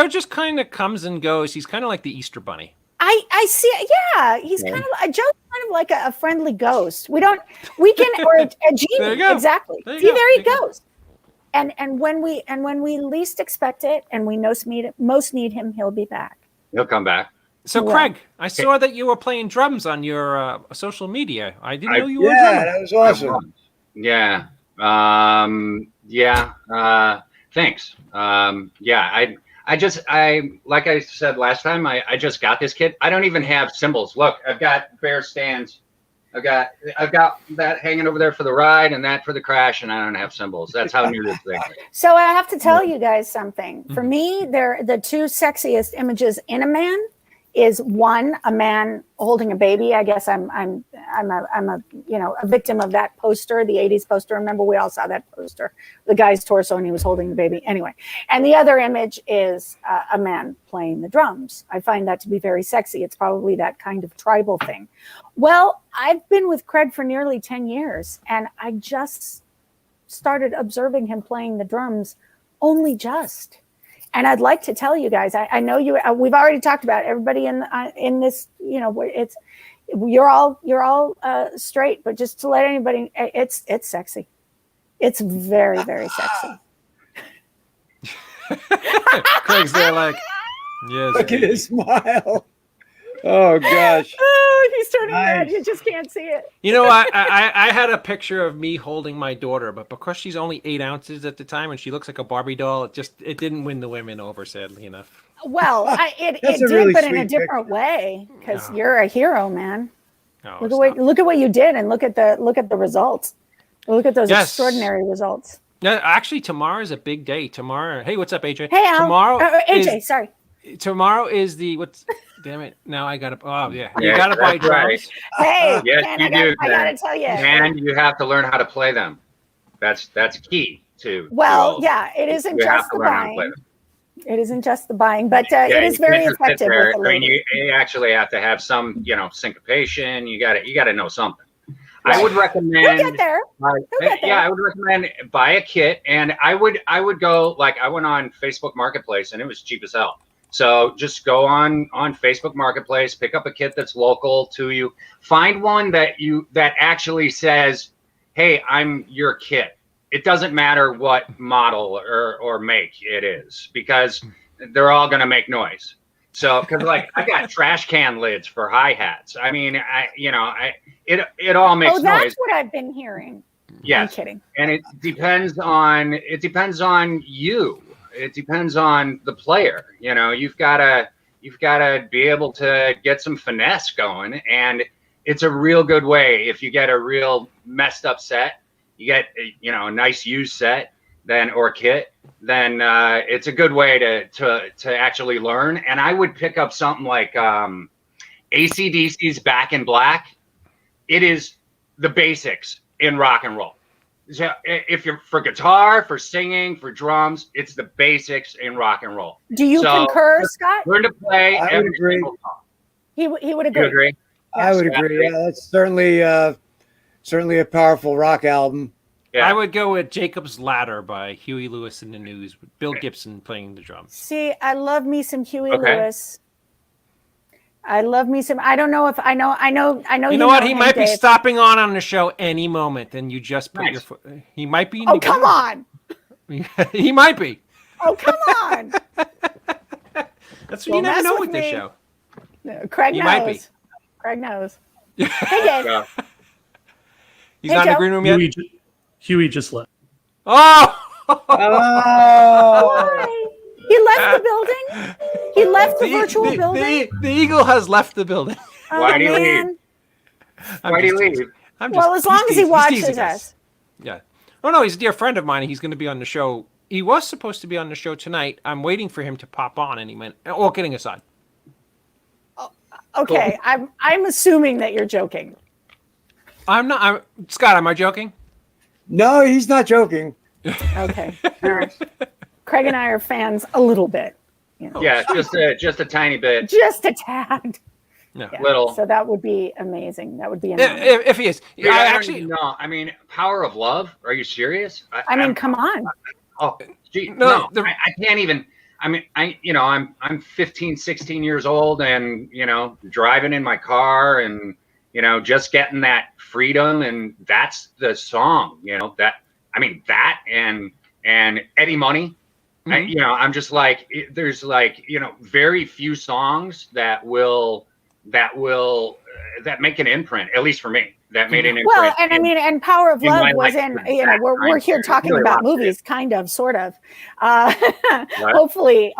just kind of comes and goes. He's kind of like the Easter Bunny. I see. Yeah, he's kind of Joe's kind of like a friendly ghost. We can or a genie. There you go. Exactly. There you See, go. there he goes. And when we least expect it, and we most need him, he'll be back. He'll come back. So, Yeah. Craig, I saw that you were playing drums on your social media. I didn't know you were a Yeah, drummer. that was awesome. Yeah. Thanks. I like I said last time, I just got this kit. I don't even have cymbals. Look, I've got bare stands. I've got that hanging over there for the ride and that for the crash, and I don't have cymbals. That's how new this thing is. So I have to tell you guys something. For me, they're the two sexiest images in a man is one, a man holding a baby. I guess I'm a victim of that poster, the 80s poster. Remember, we all saw that poster, the guy's torso, and he was holding the baby. Anyway, and the other image is a man playing the drums. I find that to be very sexy. It's probably that kind of tribal thing. Well, I've been with Craig for nearly 10 years, and I just started observing him playing the drums only just. And I'd like to tell you guys, I know you. We've already talked about it. Everybody in this. It's you're all straight, but just to let anybody, it's sexy. It's very, very sexy. Craig's there like, yes. Look at his smile. Oh gosh. Oh, he's turning red. Nice. You just can't see it. You know, I had a picture of me holding my daughter, but because she's only 8 ounces at the time and she looks like a Barbie doll, it didn't win the women over, sadly enough. Well, it That's a did, really but in a sweet different way, because No. you're a hero, man. No, Look at what you did, and look at the results. Look at those Yes. extraordinary results. No, actually, tomorrow's a big day. Tomorrow, hey, what's up, AJ? Hey, Al. Tomorrow, AJ, sorry. tomorrow is the what's? Damn it! Now I gotta. Oh yeah, you Yeah, gotta buy that's right. drums. Hey, Yes, man, you do, I gotta tell you. And you have to learn how to play them. That's key to. Well, yeah, it isn't You have just to the learn how to play buying. them. It isn't just the buying, but Yeah, it is you very can't just sit effective there. with the I mean, lady. you actually have to have some, syncopation. You got to know something. I would recommend. We'll get there. get there. Yeah, I would recommend buy a kit, and I would go I went on Facebook Marketplace, and it was cheap as hell. So just go on Facebook Marketplace, pick up a kit that's local to you. Find one that actually says, "Hey, I'm your kit." It doesn't matter what model or make it is, because they're all going to make noise. So, because I got trash can lids for hi-hats. I mean, it all makes Oh, that's noise. what I've been hearing. Yes. I'm kidding. And it depends on you. It depends on the player. You've got to be able to get some finesse going, and it's a real good way. If you get a real messed up set, you get a nice used set, or kit, then it's a good way to actually learn. And I would pick up something like AC/DC's Back in Black. It is the basics in rock and roll. So if you're for guitar, for singing, for drums, it's the basics in rock and roll. Do you concur, Scott? Learn to play I would every agree. single song. He would You agree. agree? I would agree. Yeah, that's certainly a powerful rock album. Yeah. I would go with Jacob's Ladder by Huey Lewis and the News, with Bill Gibson playing the drums. See, I love me some Huey Okay. Lewis. I love me some. I don't know if I know. You know what? He him, might be Dave. stopping on the show any moment, and you just put Nice. your foot. He might be. Oh, come on! He might be. Oh, come on! That's what Well, you never mess know with with this me. show. Craig He knows. might be. Craig knows. Hey, Dave. Yeah. He's Hey, not in the Joe. green room yet. Huey just left. Oh! Oh, Why? He left the building. He left the virtual building. The eagle has left the building. Why do you leave? man. Why do you leave? Well, as long as he watches us. Yeah. Oh no, he's a dear friend of mine. He's going to be on the show. He was supposed to be on the show tonight. I'm waiting for him to pop on any minute. All kidding aside. Okay, I'm assuming that you're joking. I'm not. Scott, am I joking? no, he's not joking. Okay, all right. Craig and I are fans a little bit. Yeah, just a tiny bit. Just a tad. No. Yeah, Little. So that would be amazing. That would be amazing. If he is, Yeah, I don't actually. even know. I mean, Power of Love. Are you serious? I mean, come on. Oh, gee, No, no, I can't even. I mean, I'm 15, 16 years old, and driving in my car, and just getting that freedom, and that's the song. That and Eddie Money. Mhm. I'm just like, there's very few songs that will that make an imprint, at least for me. That made an imprint. Well, and I mean, and Power of Love was life, in, you know, we're here talking really about loved movies, kind of, sort of. Right. Hopefully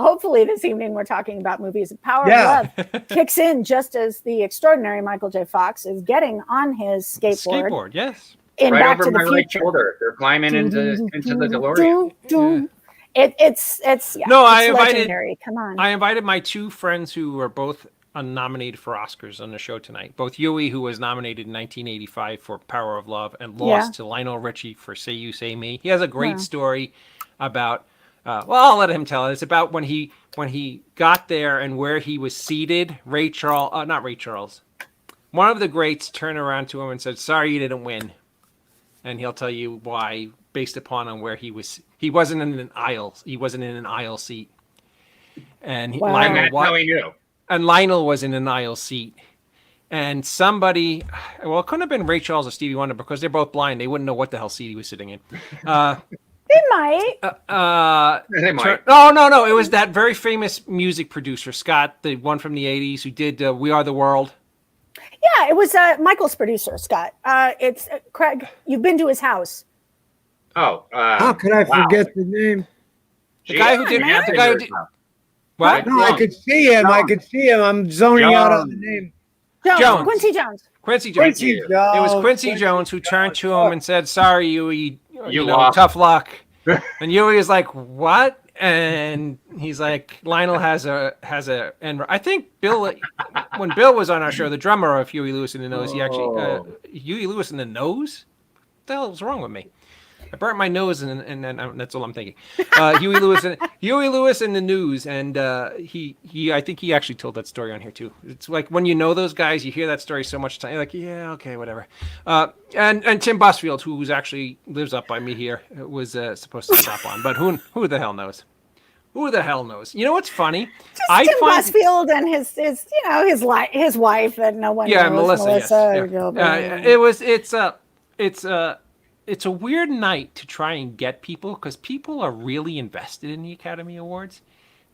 this evening we're talking about movies. Power of Love kicks in just as the extraordinary Michael J. Fox is getting on his skateboard. Yes. In Right Back over to the my right Future. shoulder. They're climbing into the DeLorean. It's No, it's legendary. Come on. I invited my two friends who were both nominated for Oscars on the show tonight. Both Yui, who was nominated in 1985 for Power of Love and lost to Lionel Richie for Say You, Say Me. He has a great story about, well, I'll let him tell it. It's about when he got there and where he was seated. Not Ray Charles. One of the greats turned around to him and said, "Sorry, you didn't win." And he'll tell you why, based upon where he was. He wasn't in an aisle. He wasn't in an aisle seat. And Lionel was in an aisle seat. And somebody, well, it couldn't have been Ray Charles or Stevie Wonder because they're both blind. They wouldn't know what the hell seat he was sitting in. They might. They might. No. It was that very famous music producer, Scott, the one from the 80s who did We Are the World. Yeah, it was Michael's producer, Scott. It's Craig. You've been to his house. Oh. How could I forget the name? The guy who did. What? No, I could see him. I could see him. I'm zoning out on the name. Jones. Quincy Jones. Quincy Jones. It was Quincy Jones who turned to him and said, "Sorry, Yui, you know, tough luck." And Yui is like, "What?" And he's like, "Lionel has a," and I think when Bill was on our show, the drummer of Huey Lewis in the Nose, he actually, Huey Lewis in the Nose? What the hell was wrong with me? I burnt my nose, and that's all I'm thinking. Huey Lewis in the News, and I think he actually told that story on here too. It's like when you know those guys, you hear that story so much time, you're like, yeah, okay, whatever. And Tim Busfield, who's actually lives up by me here, was supposed to stop on, but who the hell knows? Who the hell knows? You know what's funny? Tim Busfield and his his wife that no one knows. Melissa. It's a weird night to try and get people because people are really invested in the Academy Awards,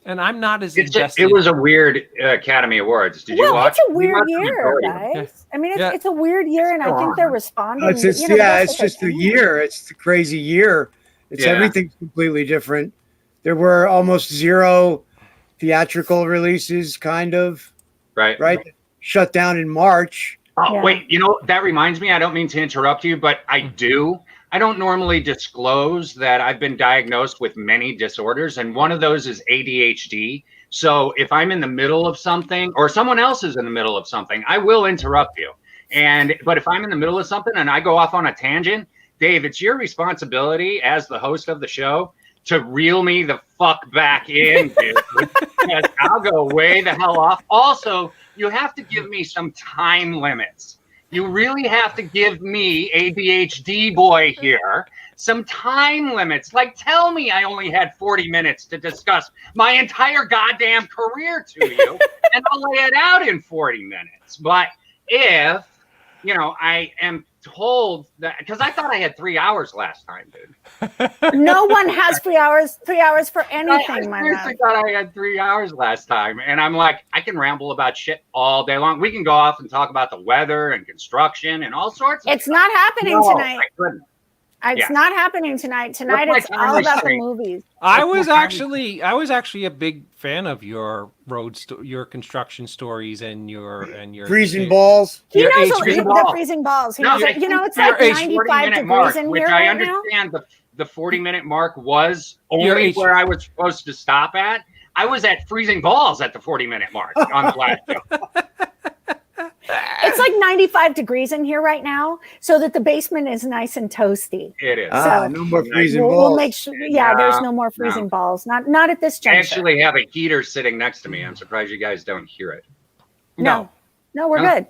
and I'm not as invested. It was a weird Academy Awards. Did you watch? It's a weird year, guys. I mean, it's a weird year, and I think they're responding. It's just the year. It's the crazy year. Everything's completely different. There were almost zero theatrical releases, kind of. Right. Shut down in March. Oh, wait, that reminds me, I don't mean to interrupt you, but I do. I don't normally disclose that I've been diagnosed with many disorders, and one of those is ADHD. So if I'm in the middle of something or someone else is in the middle of something, I will interrupt you. But if I'm in the middle of something and I go off on a tangent, Dave, it's your responsibility as the host of the show to reel me the fuck back in, dude. Because I'll go way the hell off. Also, you have to give me some time limits. You really have to give me, ADHD boy here, some time limits. Like, tell me I only had 40 minutes to discuss my entire goddamn career to you, and I'll lay it out in 40 minutes. But if, I am told that, because I thought I had 3 hours last time, dude. No one has 3 hours for anything, my man. I thought I had 3 hours last time, and I'm like, I can ramble about shit all day long. We can go off and talk about the weather and construction and all sorts of It's not happening tonight. It's not happening tonight. Tonight it's all about the movies. I was actually a big fan of your your construction stories and your freezing balls. He knows the freezing balls. He knows it's like 95 degrees in here I understand the 40-minute mark was only where I was supposed to stop at. I was at freezing balls at the 40-minute mark on the last show. It's like 95 degrees in here right now, so that the basement is nice and toasty. It is. So no more freezing balls. We'll make sure. Yeah, there's no more freezing balls. Not at this juncture. I actually have a heater sitting next to me. I'm surprised you guys don't hear it. No, we're good.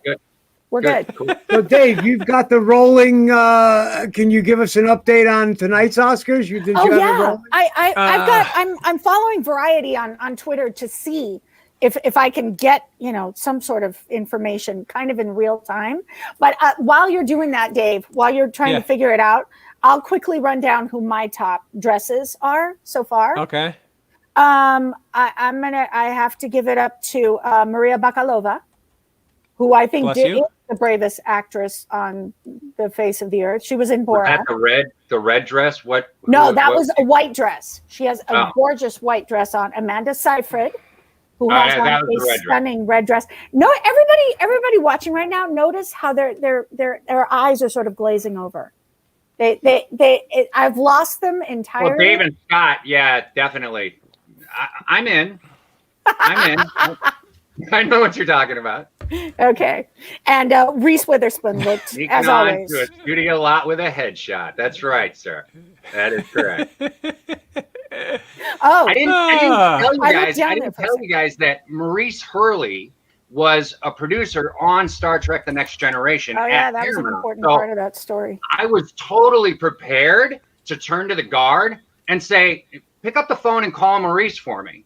We're good. Cool. So, Dave, you've got the rolling. Can you give us an update on tonight's Oscars? I'm following Variety on Twitter to see if I can get, some sort of information kind of in real time. But while you're doing that, Dave, while you're trying to figure it out, I'll quickly run down who my top dresses are so far. Okay. I have to give it up to Maria Bakalova. who I think Bless is you. the bravest actress on the face of the earth. She was in Was Borat. that the red dress? What? No, what- that what- was a white dress. She has a Oh. gorgeous white dress on. Amanda Seyfried, who has yeah, on that was the a red dress. stunning red dress. No, everybody watching right now, notice how their eyes are sort of glazing over. I've lost them entirely. Well, Dave and Scott, yeah, definitely. I'm in. I'm in. I know what you're talking about. Okay, and Reese Witherspoon looked Sneaking as on always. to a studio lot with a headshot. That's right, sir. That is correct. Oh, I didn't tell you I guys. looked down I there didn't for a tell you guys that Maurice Hurley was a producer on Star Trek: The Next Generation. oh yeah, at that was an Paramount. important So part of that story. I was totally prepared to turn to the guard and say, "Pick up the phone and call Maurice for me."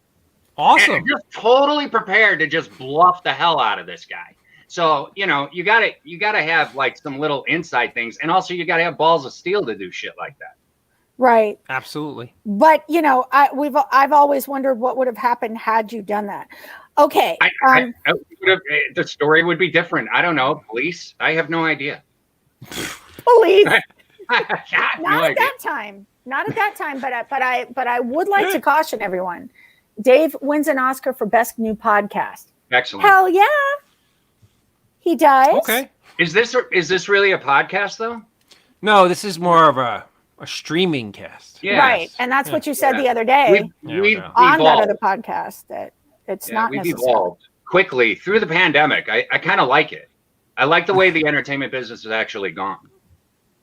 Awesome. And just totally prepared to just bluff the hell out of this guy. So, you gotta have like some little inside things, and also you gotta have balls of steel to do shit like that. Right. Absolutely. But I've always wondered what would have happened had you done that. Okay. The story would be different. I don't know. Police? I have no idea. Police. No Not idea. at that time. Not at that time. But I would like to caution everyone. Dave wins an Oscar for Best New Podcast. Excellent. Hell yeah. He does. Okay. Is this really a podcast though? No, this is more of a streaming cast. Yeah. Right. And that's what you said Yeah. the other day We've on that evolved. other podcast that it's not we've necessary. evolved quickly through the pandemic. I kind of like it. I like the way the entertainment business has actually gone.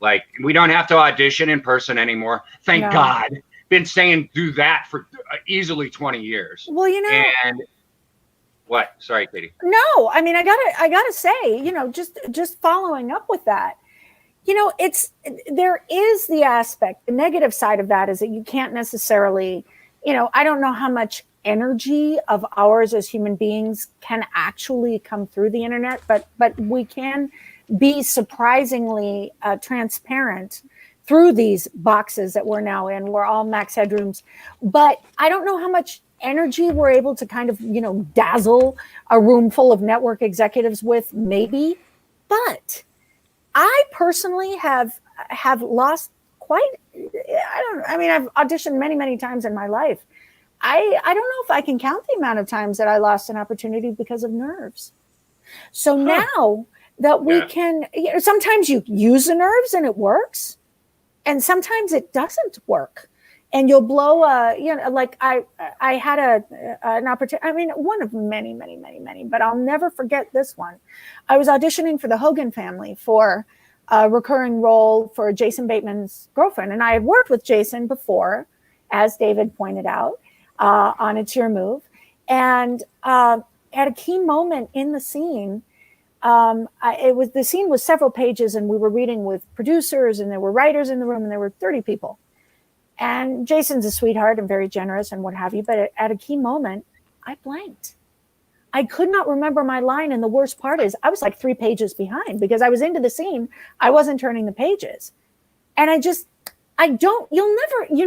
Like, we don't have to audition in person anymore. Thank No. God. Been saying do that for easily 20 years. Well, And what? Sorry, Katie. no, I mean, I gotta say, just following up with that, there is the aspect, the negative side of that is that you can't necessarily, I don't know how much energy of ours as human beings can actually come through the internet, but we can be surprisingly transparent through these boxes that we're now in. We're all max headrooms, but I don't know how much energy we're able to kind of, dazzle a room full of network executives with, maybe. But I personally have lost quite, I've auditioned many, many times in my life. I don't know if I can count the amount of times that I lost an opportunity because of nerves. So now that we can, sometimes you use the nerves and it works. And sometimes it doesn't work, and you'll blow like I had an opportunity. One of many, many, many, many, but I'll never forget this one. I was auditioning for the Hogan family for a recurring role for Jason Bateman's girlfriend. And I had worked with Jason before, as David pointed out, on It's Your Move. And at a key moment in the scene, the scene was several pages, and we were reading with producers, and there were writers in the room, and there were 30 people. And Jason's a sweetheart and very generous and what have you. But at a key moment, I blanked. I could not remember my line. And the worst part is I was like 3 pages behind because I was into the scene. I wasn't turning the pages. And you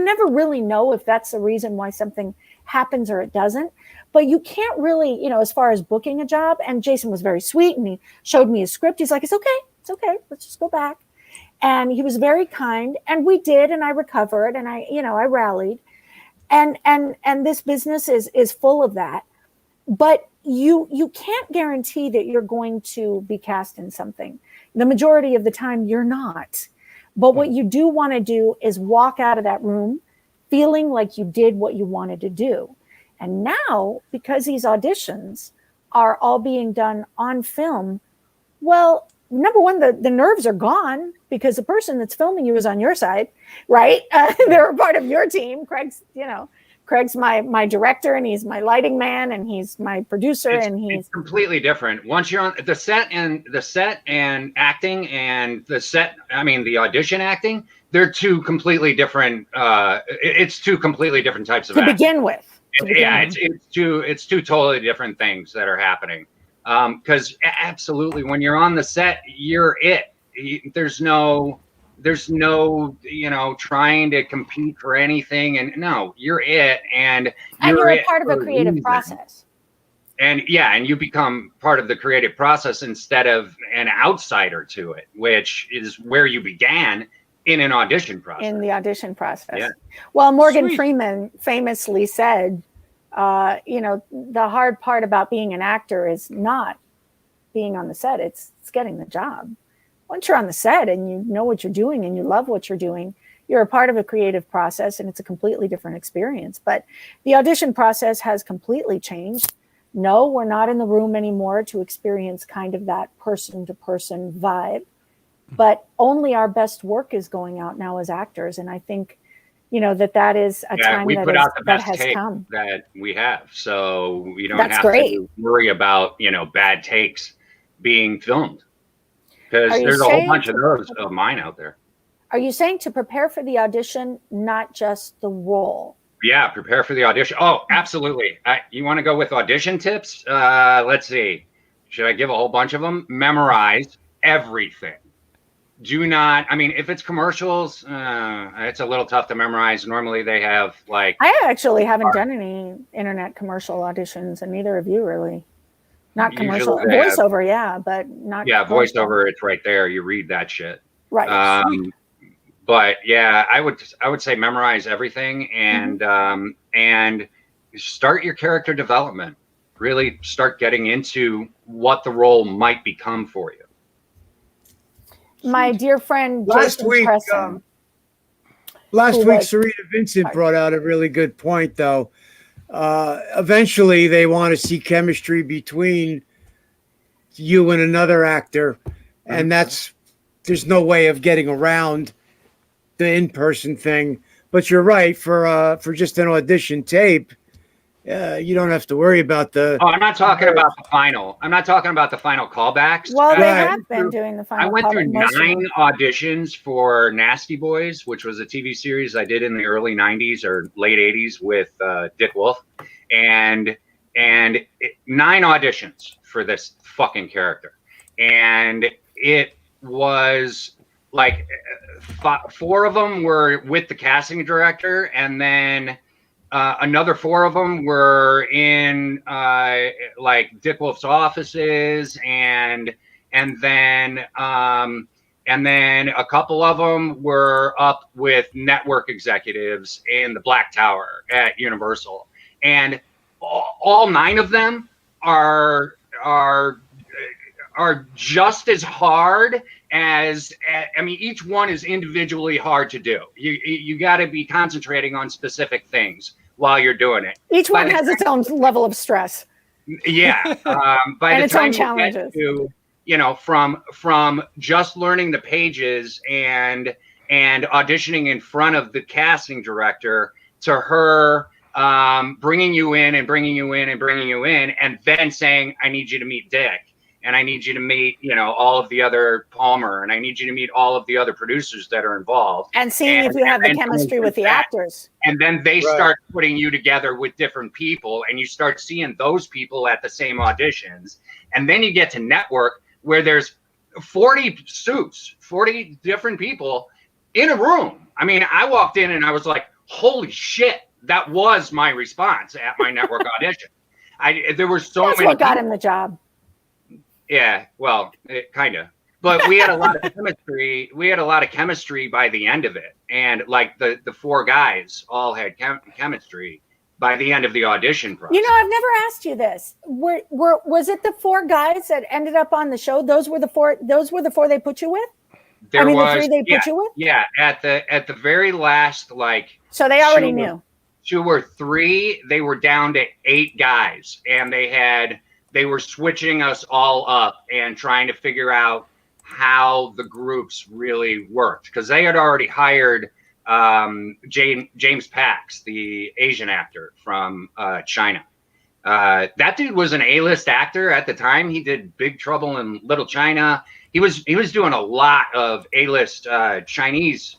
never really know if that's the reason why something happens or it doesn't. But you can't really, as far as booking a job. And Jason was very sweet, and he showed me his script. He's like, it's okay. Let's just go back. And he was very kind, and we did, and I recovered, and I rallied. And this business is full of that. But you can't guarantee that you're going to be cast in something. The majority of the time you're not. But what you do want to do is walk out of that room feeling like you did what you wanted to do. And now, because these auditions are all being done on film, well, number one, the nerves are gone because the person that's filming you is on your side, right? They're a part of your team. Craig's my director, and he's my lighting man, and he's my producer, it's completely different. Once you're on the set and acting and the audition acting, they're two completely different. It's two completely different types of to acting. begin with. It's two totally different things that are happening. Because absolutely, when you're on the set, you're it. There's no trying to compete for anything, and no, you're it, and you're it a part of a for creative reason. process. and you become part of the creative process instead of an outsider to it, which is where you began in an audition process. In the audition process. Yeah. Well, Morgan Sweet. Freeman famously said, the hard part about being an actor is not being on the set, it's getting the job. Once you're on the set and you know what you're doing and you love what you're doing, you're a part of a creative process and it's a completely different experience. But the audition process has completely changed. No, we're not in the room anymore to experience kind of that person-to-person vibe, but only our best work is going out now as actors. And I think, that is a time we put out the that best has take come. that we have, so we don't That's have great. to worry about bad takes being filmed, because Are you there's a whole saying bunch of those of mine out there. Are you saying to prepare for the audition, not just the role? Yeah, prepare for the audition. Oh, absolutely. You want to go with audition tips? Let's see. Should I give a whole bunch of them? Memorize everything. Do not, if it's commercials, it's a little tough to memorize. Normally they have I actually haven't done any internet commercial auditions, and neither of you really. Not commercial. Voiceover, but not. Yeah, commercial. voiceover, it's right there. You read that shit. Right. But yeah, I would say memorize everything and start your character development. Really start getting into what the role might become for you. My dear friend Last Jason week, Presson, Serena Vincent brought out a really good point, though. Eventually, they want to see chemistry between you and another actor, and there's no way of getting around the in-person thing. But you're right, for just an audition tape, you don't have to worry about the. Oh, I'm not talking about the final. I'm not talking about the final callbacks. Well, they have been doing the final. I went through 9 auditions for Nasty Boys, which was a TV series I did in the early 90s or late 80s with Dick Wolf, and 9 auditions for this fucking character, and it was 4 of them were with the casting director, and then another 4 of them were in Dick Wolf's offices, and then a couple of them were up with network executives in the Black Tower at Universal, and all 9 of them are just as hard as each one is individually hard to do. You got to be concentrating on specific things while you're doing it. Each one has its own level of stress. Yeah, by and the its time own you challenges. get to, from just learning the pages and auditioning in front of the casting director to her bringing you in, and then saying, I need you to meet Dick. And I need you to meet, all of the other Palmer, and I need you to meet all of the other producers that are involved. And seeing if you have the chemistry with the actors. And then they start putting you together with different people, and you start seeing those people at the same auditions. And then you get to network, where there's 40 suits, 40 different people in a room. I walked in and I was like, holy shit, that was my response at my network audition. There were so many. That's what got him the job. Yeah, well, kind of. But we had a lot of chemistry. We had a lot of chemistry by the end of it. And the 4 guys all had chemistry by the end of the audition process. I've never asked you this. Was it the 4 guys that ended up on the show? Those were the 4 they put you with? The 3 they put you with? Yeah, at the very last, So they already knew. 2 or 3, they were down to 8 guys, and they were switching us all up and trying to figure out how the groups really worked, because they had already hired James Pax, the Asian actor from China. That dude was an A-list actor at the time. He did Big Trouble in Little China. He was doing a lot of A-list Chinese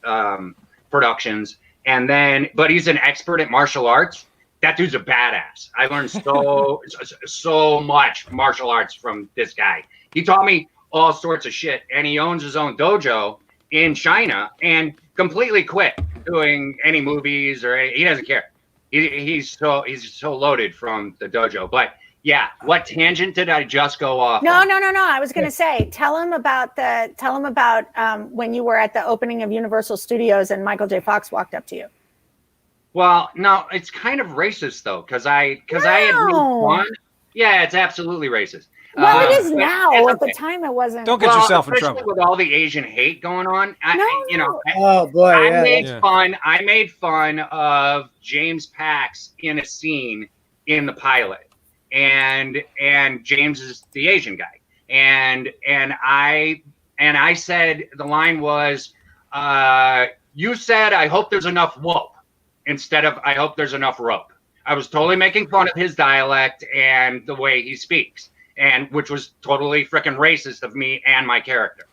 productions, but he's an expert at martial arts. That dude's a badass. I learned so much martial arts from this guy. He taught me all sorts of shit, and he owns his own dojo in China and completely quit doing any movies he doesn't care. He's so loaded from the dojo, but Yeah. What tangent did I just go off No. on? I was going to say, tell him about when you were at the opening of Universal Studios and Michael J. Fox walked up to you. Well, no, it's kind of racist though, because I had made fun. Yeah, it's absolutely racist. Well, it is now. It's At the okay. time, it wasn't. Don't get yourself in especially trouble. with all the Asian hate going on. Oh boy, I yeah. made fun of James Pax in a scene in the pilot, and James is the Asian guy, and I said the line was, you said I hope there's enough whoop instead of I hope there's enough rope. I was totally making fun of his dialect and the way he speaks, and which was totally freaking racist of me and my character.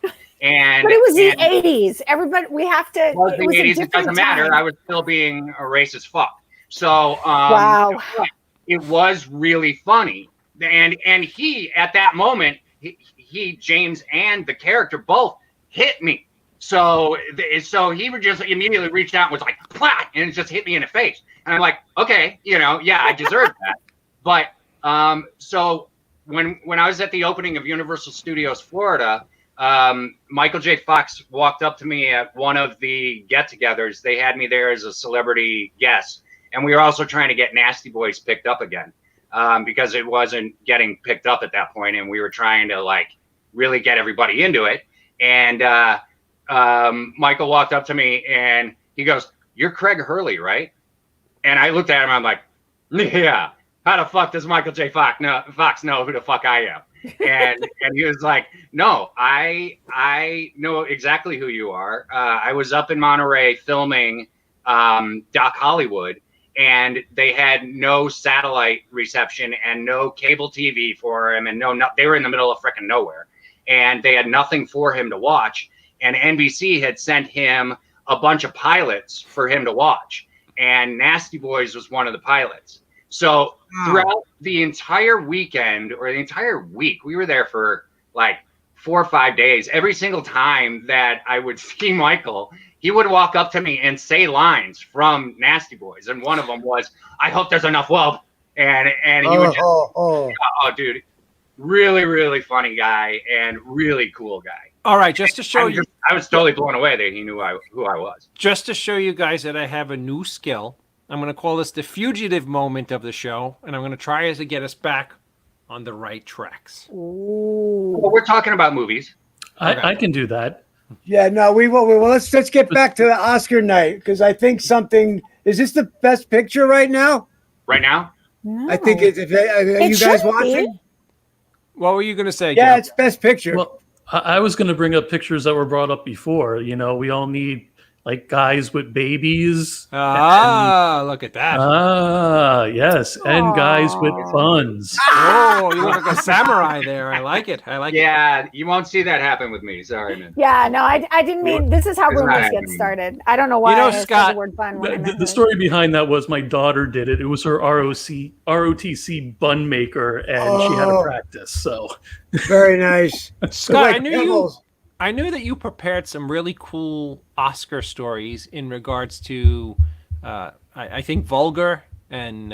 And but it was the 80s. Everybody, we have to. Well, the it was 80s, it doesn't matter. time. I was still being a racist fuck. So wow, it was really funny. And he at that moment, he James and the character both hit me. So he would just immediately reached out and was like, "Plah!" and it just hit me in the face. And I'm like, okay, yeah, I deserve that. But so when I was at the opening of Universal Studios Florida, Michael J. Fox walked up to me at one of the get-togethers. They had me there as a celebrity guest, and we were also trying to get Nasty Boys picked up again because it wasn't getting picked up at that point, and we were trying to like really get everybody into it. And Michael walked up to me and he goes, "You're Craig Hurley, right?" And I looked at him. I'm like, "Yeah. How the fuck does Michael J. Fox know who the fuck I am?" And he was like, "No, I know exactly who you are. I was up in Monterey filming Doc Hollywood, and they had no satellite reception and no cable TV for him, and they were in the middle of freaking nowhere, and they had nothing for him to watch. And NBC had sent him a bunch of pilots for him to watch, and Nasty Boys was one of the pilots. So throughout the entire weekend or the entire week, we were there for like 4 or 5 days. Every single time that I would see Michael, he would walk up to me and say lines from Nasty Boys. And one of them was, "I hope there's enough whelp." And he would just, oh, dude, really, really funny guy and really cool guy. All right, just to show you. I was totally blown away that he knew who I was. Just to show you guys that I have a new skill. I'm going to call this the fugitive moment of the show, and I'm going to try to get us back on the right tracks. Well, we're talking about movies. I can do that. Yeah, no, we will. Let's get back to the Oscar night because I think something is this the best picture right now? Right now, no. I think are you guys watching? Be. What were you going to say? Yeah, Joe? it's best picture. Well, I was going to bring up pictures that were brought up before. We all need like guys with babies. Look at that. Yes, and guys with buns. Oh, you look like a samurai there. I like it. Yeah, you won't see that happen with me. Sorry, man. Yeah, no, I didn't mean. This is how It's not rumors get happening. started. I don't know why I Scott, said the word bun. When I meant The story behind that was my daughter did it. It was her ROTC bun maker, and she had to practice. So Very nice. Scott, Like devils. I knew that you prepared some really cool Oscar stories in regards to, I think, Vulgar and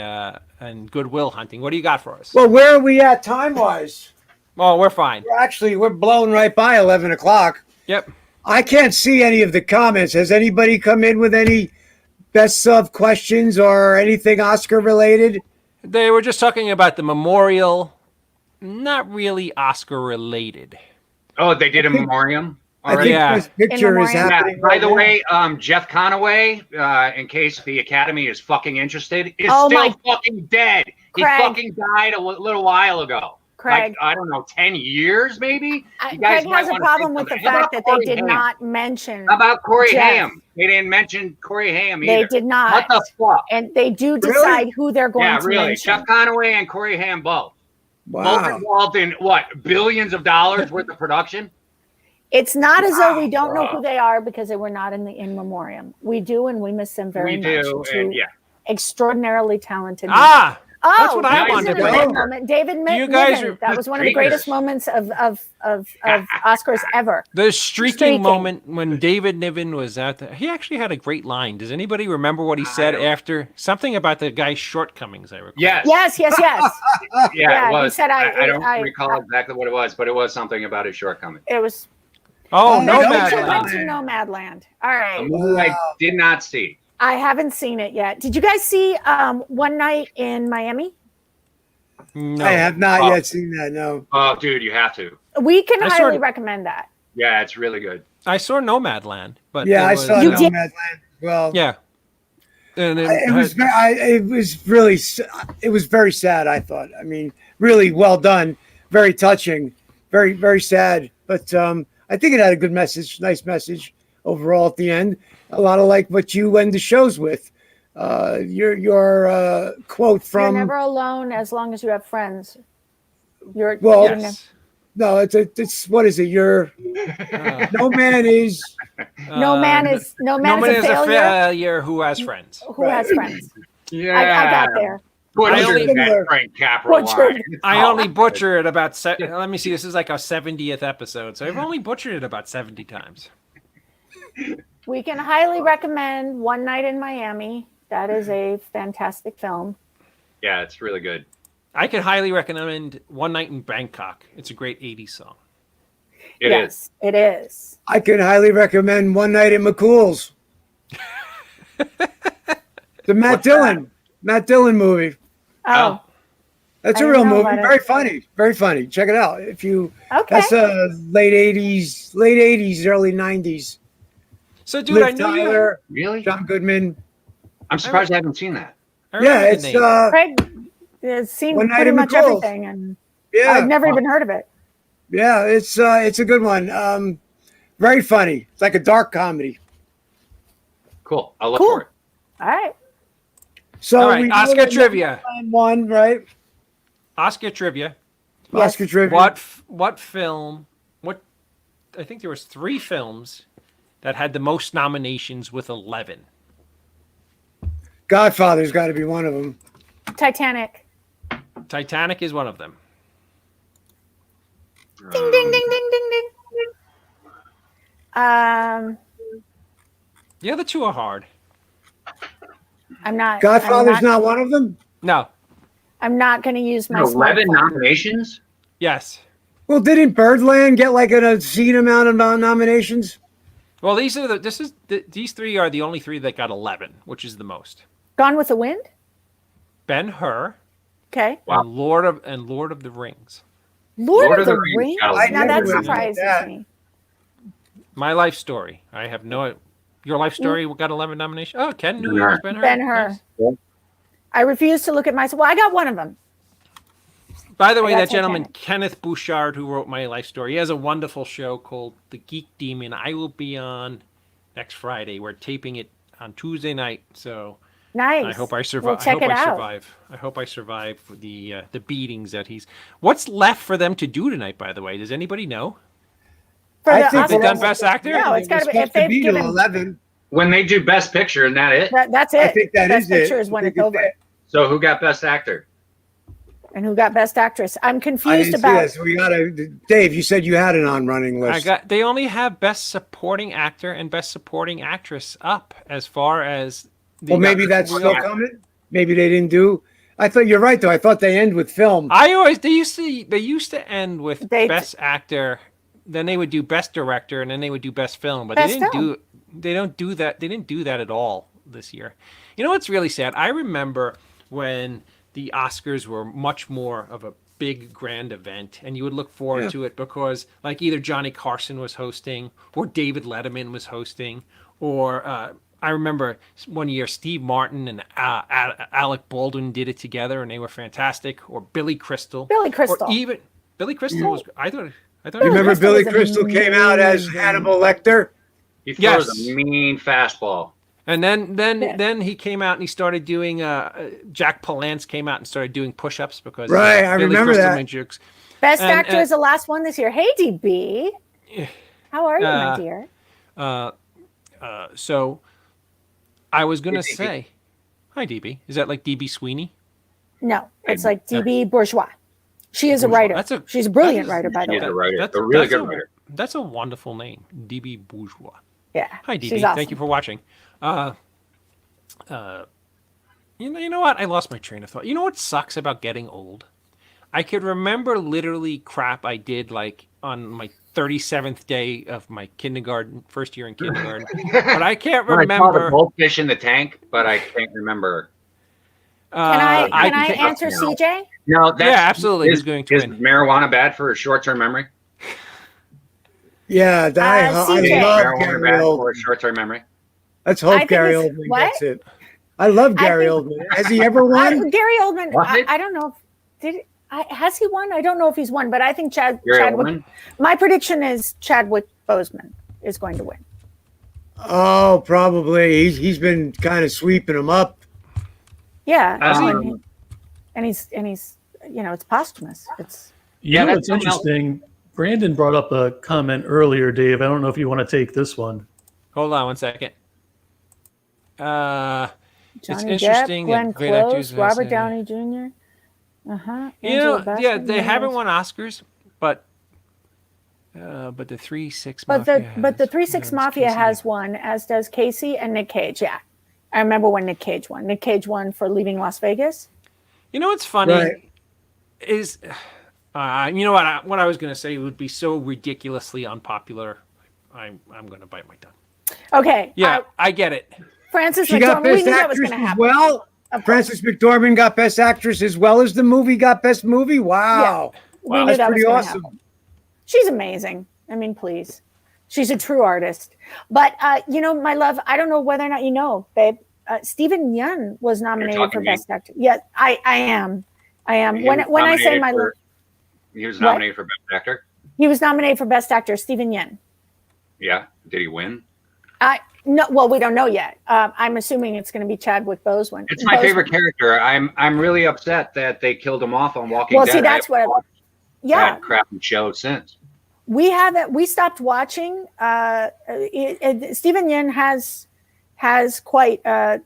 Good Will Hunting. What do you got for us? Well, where are we at time-wise? Oh, we're fine. We're blown right by 11 o'clock. Yep. I can't see any of the comments. Has anybody come in with any best of questions or anything Oscar related? They were just talking about the memorial, not really Oscar related. Oh, they did a memoriam I already. think best picture is memoriam. happening. By right the now. way, Jeff Conaway, in case the Academy is fucking interested, is Oh, still my- fucking dead. He Craig. fucking died a little while ago. Craig. Like, I don't know, 10 years maybe? You guys Craig might has a wanna problem think with the something. How fact that about they did Corey Haim? not mention. How about Corey Jeff. Haim? They didn't mention Corey Haim either. They did not. What the fuck? And they do decide who they're going Yeah, to really. mention. Jeff Conaway and Corey Haim both. Both Wow. involved in what? Billions of dollars worth of production? It's not as though we don't know who they are because they were not in the in memoriam. We do, and we miss them very We much. do, Two and yeah. extraordinarily talented. Ah, Oh, That's what I that was wanted an to know. important moment. David you guys Niven. are- That was one of the greatest moments of Oscars ever. The streaking moment when David Niven was at he actually had a great line. Does anybody remember what he said after something about the guy's shortcomings? I recall. Yes. Yes. Yeah, it was. He said, I don't recall exactly what it was, but it was something about his shortcoming. It was. Oh, no, Went Nomadland. to Nomadland. All right. A movie I did not see. I haven't seen it yet. Did you guys see One Night in Miami? No. I have not yet seen that. No. Oh, dude, you have to. We can I highly saw- recommend that. Yeah, it's really good. I saw Nomadland, but Yeah, it I was, saw You Nomadland. did? Well, Yeah. And it was it was very sad. I thought. I mean, really well done, very touching, very very sad. But I think it had a good message, nice message overall at the end. A lot of like what you end the shows with. Your quote You're from never alone as long as you have friends. You're Well, you're yes. no, it's what is it? Your no man is no man is no man a is a failure failure who has friends. who has friends. Yeah. I got there. Butchered I that Frank Capra Butchered. line. I only butcher it about let me see. This is like our 70th episode, so I've only butchered it about 70 times. We can highly recommend One Night in Miami. That is a fantastic film. Yeah, it's really good. I could highly recommend One Night in Bangkok. It's a great 80s song. It is. It is. I could highly recommend One Night at McCool's. The Matt Dillon movie. Oh, That's I a didn't real know movie. about it. Very funny. Very funny. Check it out. If you okay. that's late 80s, early 90s. So, dude, Liv I know you. Tyler, Really? John Goodman. I'm surprised I haven't seen that. I remember Yeah, the it's name. Craig has seen One Night pretty in much McCool's. everything, and yeah, I've never even heard of it. yeah, it's a good one. Very funny. It's like a dark comedy. Cool. I'll look Cool. for it. All right. So All right, we Oscar really trivia. one, right? Oscar trivia. Yes. Oscar trivia. What film? I think there was 3 films that had the most nominations with 11. Godfather's got to be one of them. Titanic. Titanic is one of them. Ding ding ding ding ding ding. The other 2 are hard. I'm not. Godfather's I'm not. not one of them. No. I'm not going to use my 11 smartphone. nominations? Yes. Well, didn't Birdland get like an obscene amount of nominations? Well, these 3 are the only 3 that got 11, which is the most. Gone with the Wind. Ben-Hur Okay. Wow. and Lord of the Rings. Lord of the Rings. got I Now never that would've surprises that. me. My Life Story. I have no. Your Life Story got 11 nominations. Oh, Ken knew it Ben-Hur. was Ben-Hur. Ben-Hur. Nice. I refuse to look at myself. Well, I got one of them. By the way, got that gentleman, Titanic. Kenneth Bouchard, who wrote My Life Story, he has a wonderful show called The Geek Demon. I will be on next Friday. We're taping it on Tuesday night, so Nice. I hope I survive. We'll check it out. Survive. I hope I survive the beatings that he's. What's left for them to do tonight? By the way, does anybody know? For I the think They Oscars, done Best Actor? No, it's got to be. If supposed to they've be to given 11. When they do Best Picture, isn't that it? that's it. I think that Best is Picture it. is when I it's think over. that- So who got Best Actor? And who got Best Actress? I'm I confused didn't see about. that. So we gotta. Dave, you said you had an on-running list. They only have Best Supporting Actor and Best Supporting Actress up as far as. Well, maybe that's still coming. Maybe they didn't do. I thought you're right though. I thought they end with film. They used to end with They- Best Actor, then they would do Best Director, and then they would do Best Film. But Best they didn't Film. they don't do that. They didn't do that at all this year. You know what's really sad? I remember when the Oscars were much more of a big grand event, and you would look forward to it because like either Johnny Carson was hosting or David Letterman was hosting, or I remember one year Steve Martin and Alec Baldwin did it together, and they were fantastic. Or Billy Crystal. Billy Crystal. Or even Billy Crystal was. I thought. You remember Crystal Billy was Crystal came out as amazing. Hannibal Lecter? He throws Yes. a mean fastball. And then he came out and he started doing. Jack Palance came out and started doing push-ups because Right, I Billy remember Crystal that. made jokes. Best And- Actor is the last one this year. Hey, DB. How are you, my Uh, dear? So I was gonna Hey, DB. say, hi DB. Is that like DB Sweeney? No, it's like DB Bourgeois. She is a writer. She's a brilliant writer, by the way. She's a writer. That's a really good writer. That's a wonderful name, DB Bourgeois. Yeah. Hi, DB. She's awesome. Thank you for watching. You know what? I lost my train of thought. You know what sucks about getting old? I could remember literally crap I did like on my 37th day of my first year in kindergarten, but I can't remember. I caught a goldfish in the tank, but I can't remember. Can I answer CJ? No, yeah, absolutely. He's going to is win. marijuana bad for short-term memory? Yeah, I love Marijuana Gary bad Oldman. for short-term memory? Let's hope Gary Oldman gets it. I love Gary Oldman. Has he ever won? Gary Oldman. I don't know. Has he won? I don't know if he's won, but I think Chadwick. My prediction is Chadwick Boseman is going to win. Oh, probably. He's been kind of sweeping him up. Yeah, and he's it's posthumous. It's it's interesting. Brandon brought up a comment earlier, Dave. I don't know if you want to take this one. Hold on 1 second. Johnny It's interesting. Depp, Glenn great Close, actors, Robert Downey Jr. They haven't won Oscars, but the 3-6 Mafia. But the 3-6 Mafia has won, as does Casey and Nick Cage. Yeah, I remember when Nick Cage won. Nick Cage won for Leaving Las Vegas. You know what's funny is, you know what I was going to say would be so ridiculously unpopular. I'm going to bite my tongue. Okay. Yeah, I get it. Frances McDormand got Best Actress as well. Frances McDormand got Best Actress as well as the movie got Best Movie. Wow, yeah, that's pretty awesome. She's amazing. I mean, please, she's a true artist. But my love, I don't know whether or not you know, babe. Stephen Yeun was nominated for Best Actor. Yeah, I am. When I say my love, he was nominated for Best Actor. He was nominated for Best Actor. Stephen Yeun. Yeah. Did he win? No, well, we don't know yet. I'm assuming it's going to be Chadwick Boseman. It's my favorite character. I'm really upset that they killed him off on Walking Dead. Well, see, that's what. That crappy show since. We haven't. We stopped watching. Stephen Yeun has quite a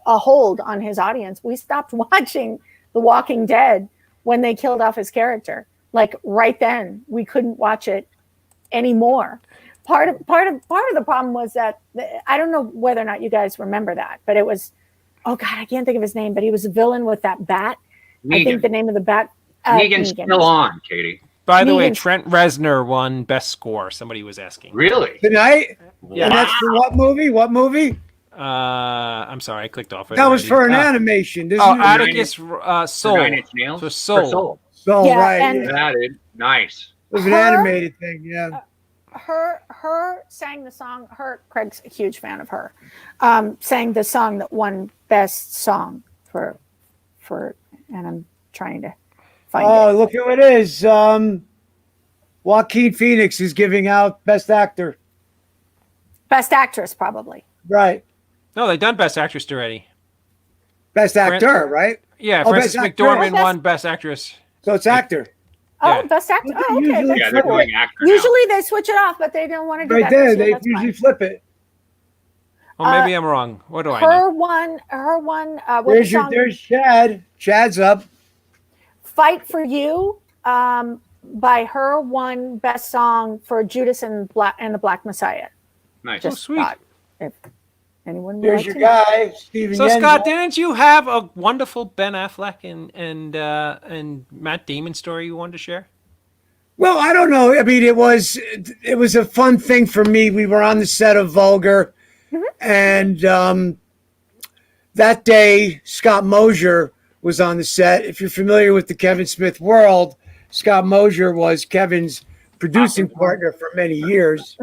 hold on his audience. We stopped watching The Walking Dead when they killed off his character. Like right then, we couldn't watch it anymore. Part of the problem was that I don't know whether or not you guys remember that, but it was, oh God, I can't think of his name, but he was a villain with that bat. Negan. I think the name of the bat. Negan's still on, Katie. By the way, Trent Reznor won Best Score. Somebody was asking. Really? Tonight? Yeah. And that's for what movie? What movie? I'm sorry, I clicked off it. That was for an animation. Atticus Soul. 9 Inch Nails? So Soul. Soul, right. And nice. It was an animated thing, yeah. Her sang the song. Craig's a huge fan of her. Sang the song that won Best Song for, and I'm trying to find it. Oh, look who it is. Joaquin Phoenix is giving out Best Actor. Best Actress, probably. Right. No, they've done Best Actress already. Best Actor, right? Yeah, Frances McDormand won Best Actress. So it's actor. Oh, Yeah. Best Actor. Oh, okay. Usually- Yeah, they're doing actor now. Usually they switch it off, but they don't want to do Right that. there, this year. they That's usually fine. flip it. Well, maybe I'm wrong. What do I know? Her one. There's Chad. Chad's up. Fight for You by her won Best Song for Judas and the Black Messiah. Nice. Just sweet. thought if anyone would There's like your to know. guy, Stephen So Yeun. Scott, didn't you have a wonderful Ben Affleck and Matt Damon story you wanted to share? Well, I don't know. I mean, it was a fun thing for me. We were on the set of Vulgar, and that day Scott Mosier was on the set. If you're familiar with the Kevin Smith world, Scott Mosier was Kevin's producing partner for many years.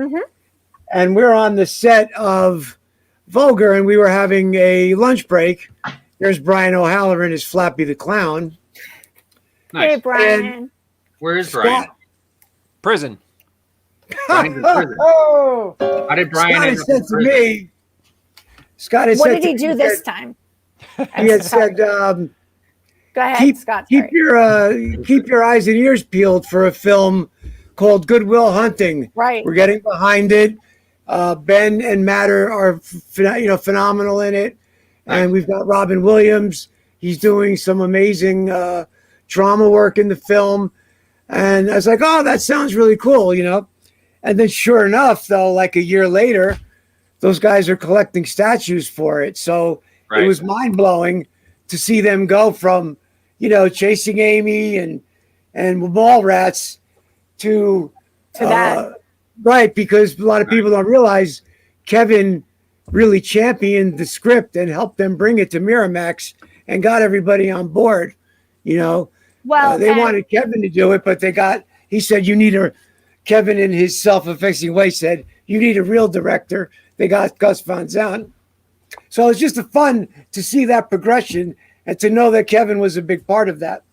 And we're on the set of Vulgar, and we were having a lunch break. There's Brian O'Halloran as Flappy the Clown. Nice. Hey, Brian. Where is Brian? Prison. Brian's in prison. Oh, How did Brian Scott end had up said in to prison? me, Scott had What said did he to do me this that- time? He had said, Go ahead, keep Scott. keep sorry. your eyes and ears peeled for a film called Good Will Hunting. Right. We're getting behind it. Ben and Matt are phenomenal in it, and we've got Robin Williams He's doing some amazing drama work in the film. And I was like, oh, that sounds really cool, you know? And then sure enough, though, like a year later, those guys are collecting statues for it. So it was mind blowing to see them go from, you know, Chasing Amy and Mallrats to that. Right, because a lot of people don't realize Kevin really championed the script and helped them bring it to Miramax and got everybody on board. You know, well, they wanted Kevin to do it, but he said, Kevin in his self-effacing way said, you need a real director. They got Gus Van Sant. So it's just fun to see that progression and to know that Kevin was a big part of that.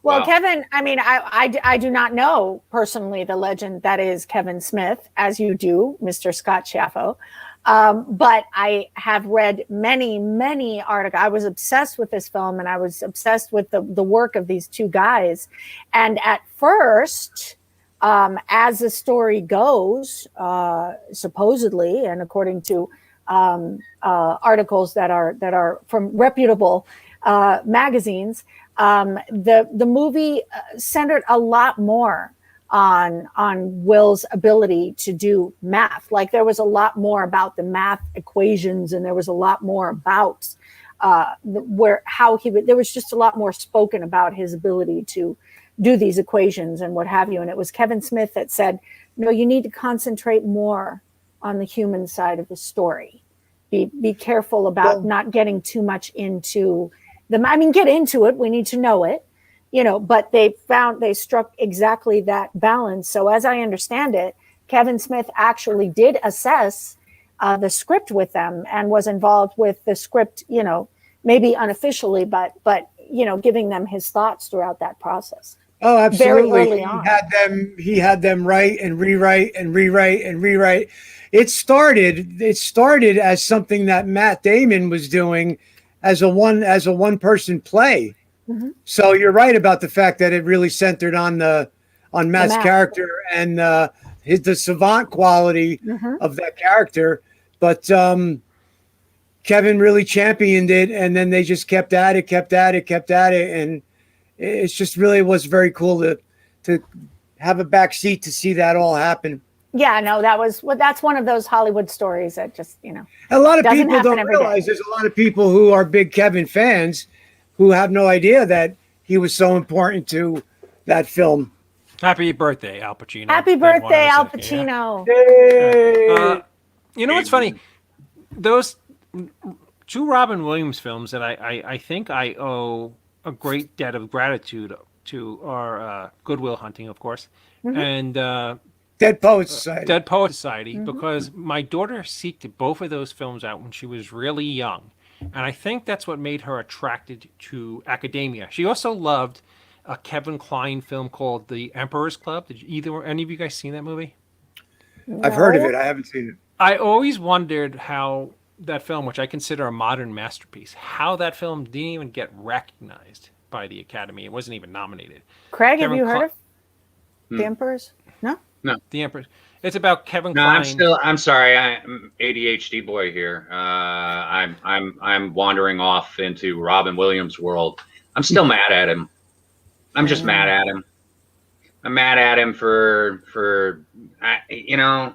Well, wow. Kevin, I mean, I do not know personally the legend that is Kevin Smith, as you do, Mr. Scott Schiaffo. But I have read many articles. I was obsessed with this film, and I was obsessed with the work of these two guys. And at first, as the story goes, supposedly, and according to articles that are from reputable magazines, the movie centered a lot more on Will's ability to do math. Like there was a lot more about the math equations, and there was a lot more about there was just a lot more spoken about his ability to do these equations and what have you. And it was Kevin Smith that said, no, you need to concentrate more on the human side of the story. Be careful about not getting too much into get into it. We need to know it, you know, but they struck exactly that balance. So as I understand it, Kevin Smith actually did assess the script with them and was involved with the script, you know, maybe unofficially, but, you know, giving them his thoughts throughout that process. Oh, absolutely. Very early on. He had them write and rewrite and rewrite and rewrite. It started as something that Matt Damon was doing as a one person play. Mm-hmm. So you're right about the fact that it really centered on Matt's character and the savant quality of that character. But Kevin really championed it, and then they just kept at it, and it's just really was very cool to have a backseat to see that all happen. Yeah, no, that's one of those Hollywood stories that just, you know, a lot of people don't realize there's a lot of people who are big Kevin fans who have no idea that he was so important to that film. Happy birthday, Al Pacino. Happy birthday, Al Pacino. Yeah. You know what's funny? Those two Robin Williams films that I think I owe a great debt of gratitude to are Good Will Hunting, of course, and Dead Poets Society. Dead Poets Society, because my daughter seeked both of those films out when she was really young. And I think that's what made her attracted to academia. She also loved a Kevin Kline film called The Emperor's Club. Did any of you guys seen that movie? No. I've heard of it. I haven't seen it. I always wondered how that film, which I consider a modern masterpiece, how that film didn't even get recognized by the Academy. It wasn't even nominated. Craig, have you heard of The Emperor's? No. The Emperor. It's about Kevin Kline. I'm sorry. I'm ADHD boy here. I'm wandering off into Robin Williams' world. I'm still mad at him. I'm just mad at him. I'm mad at him for you know,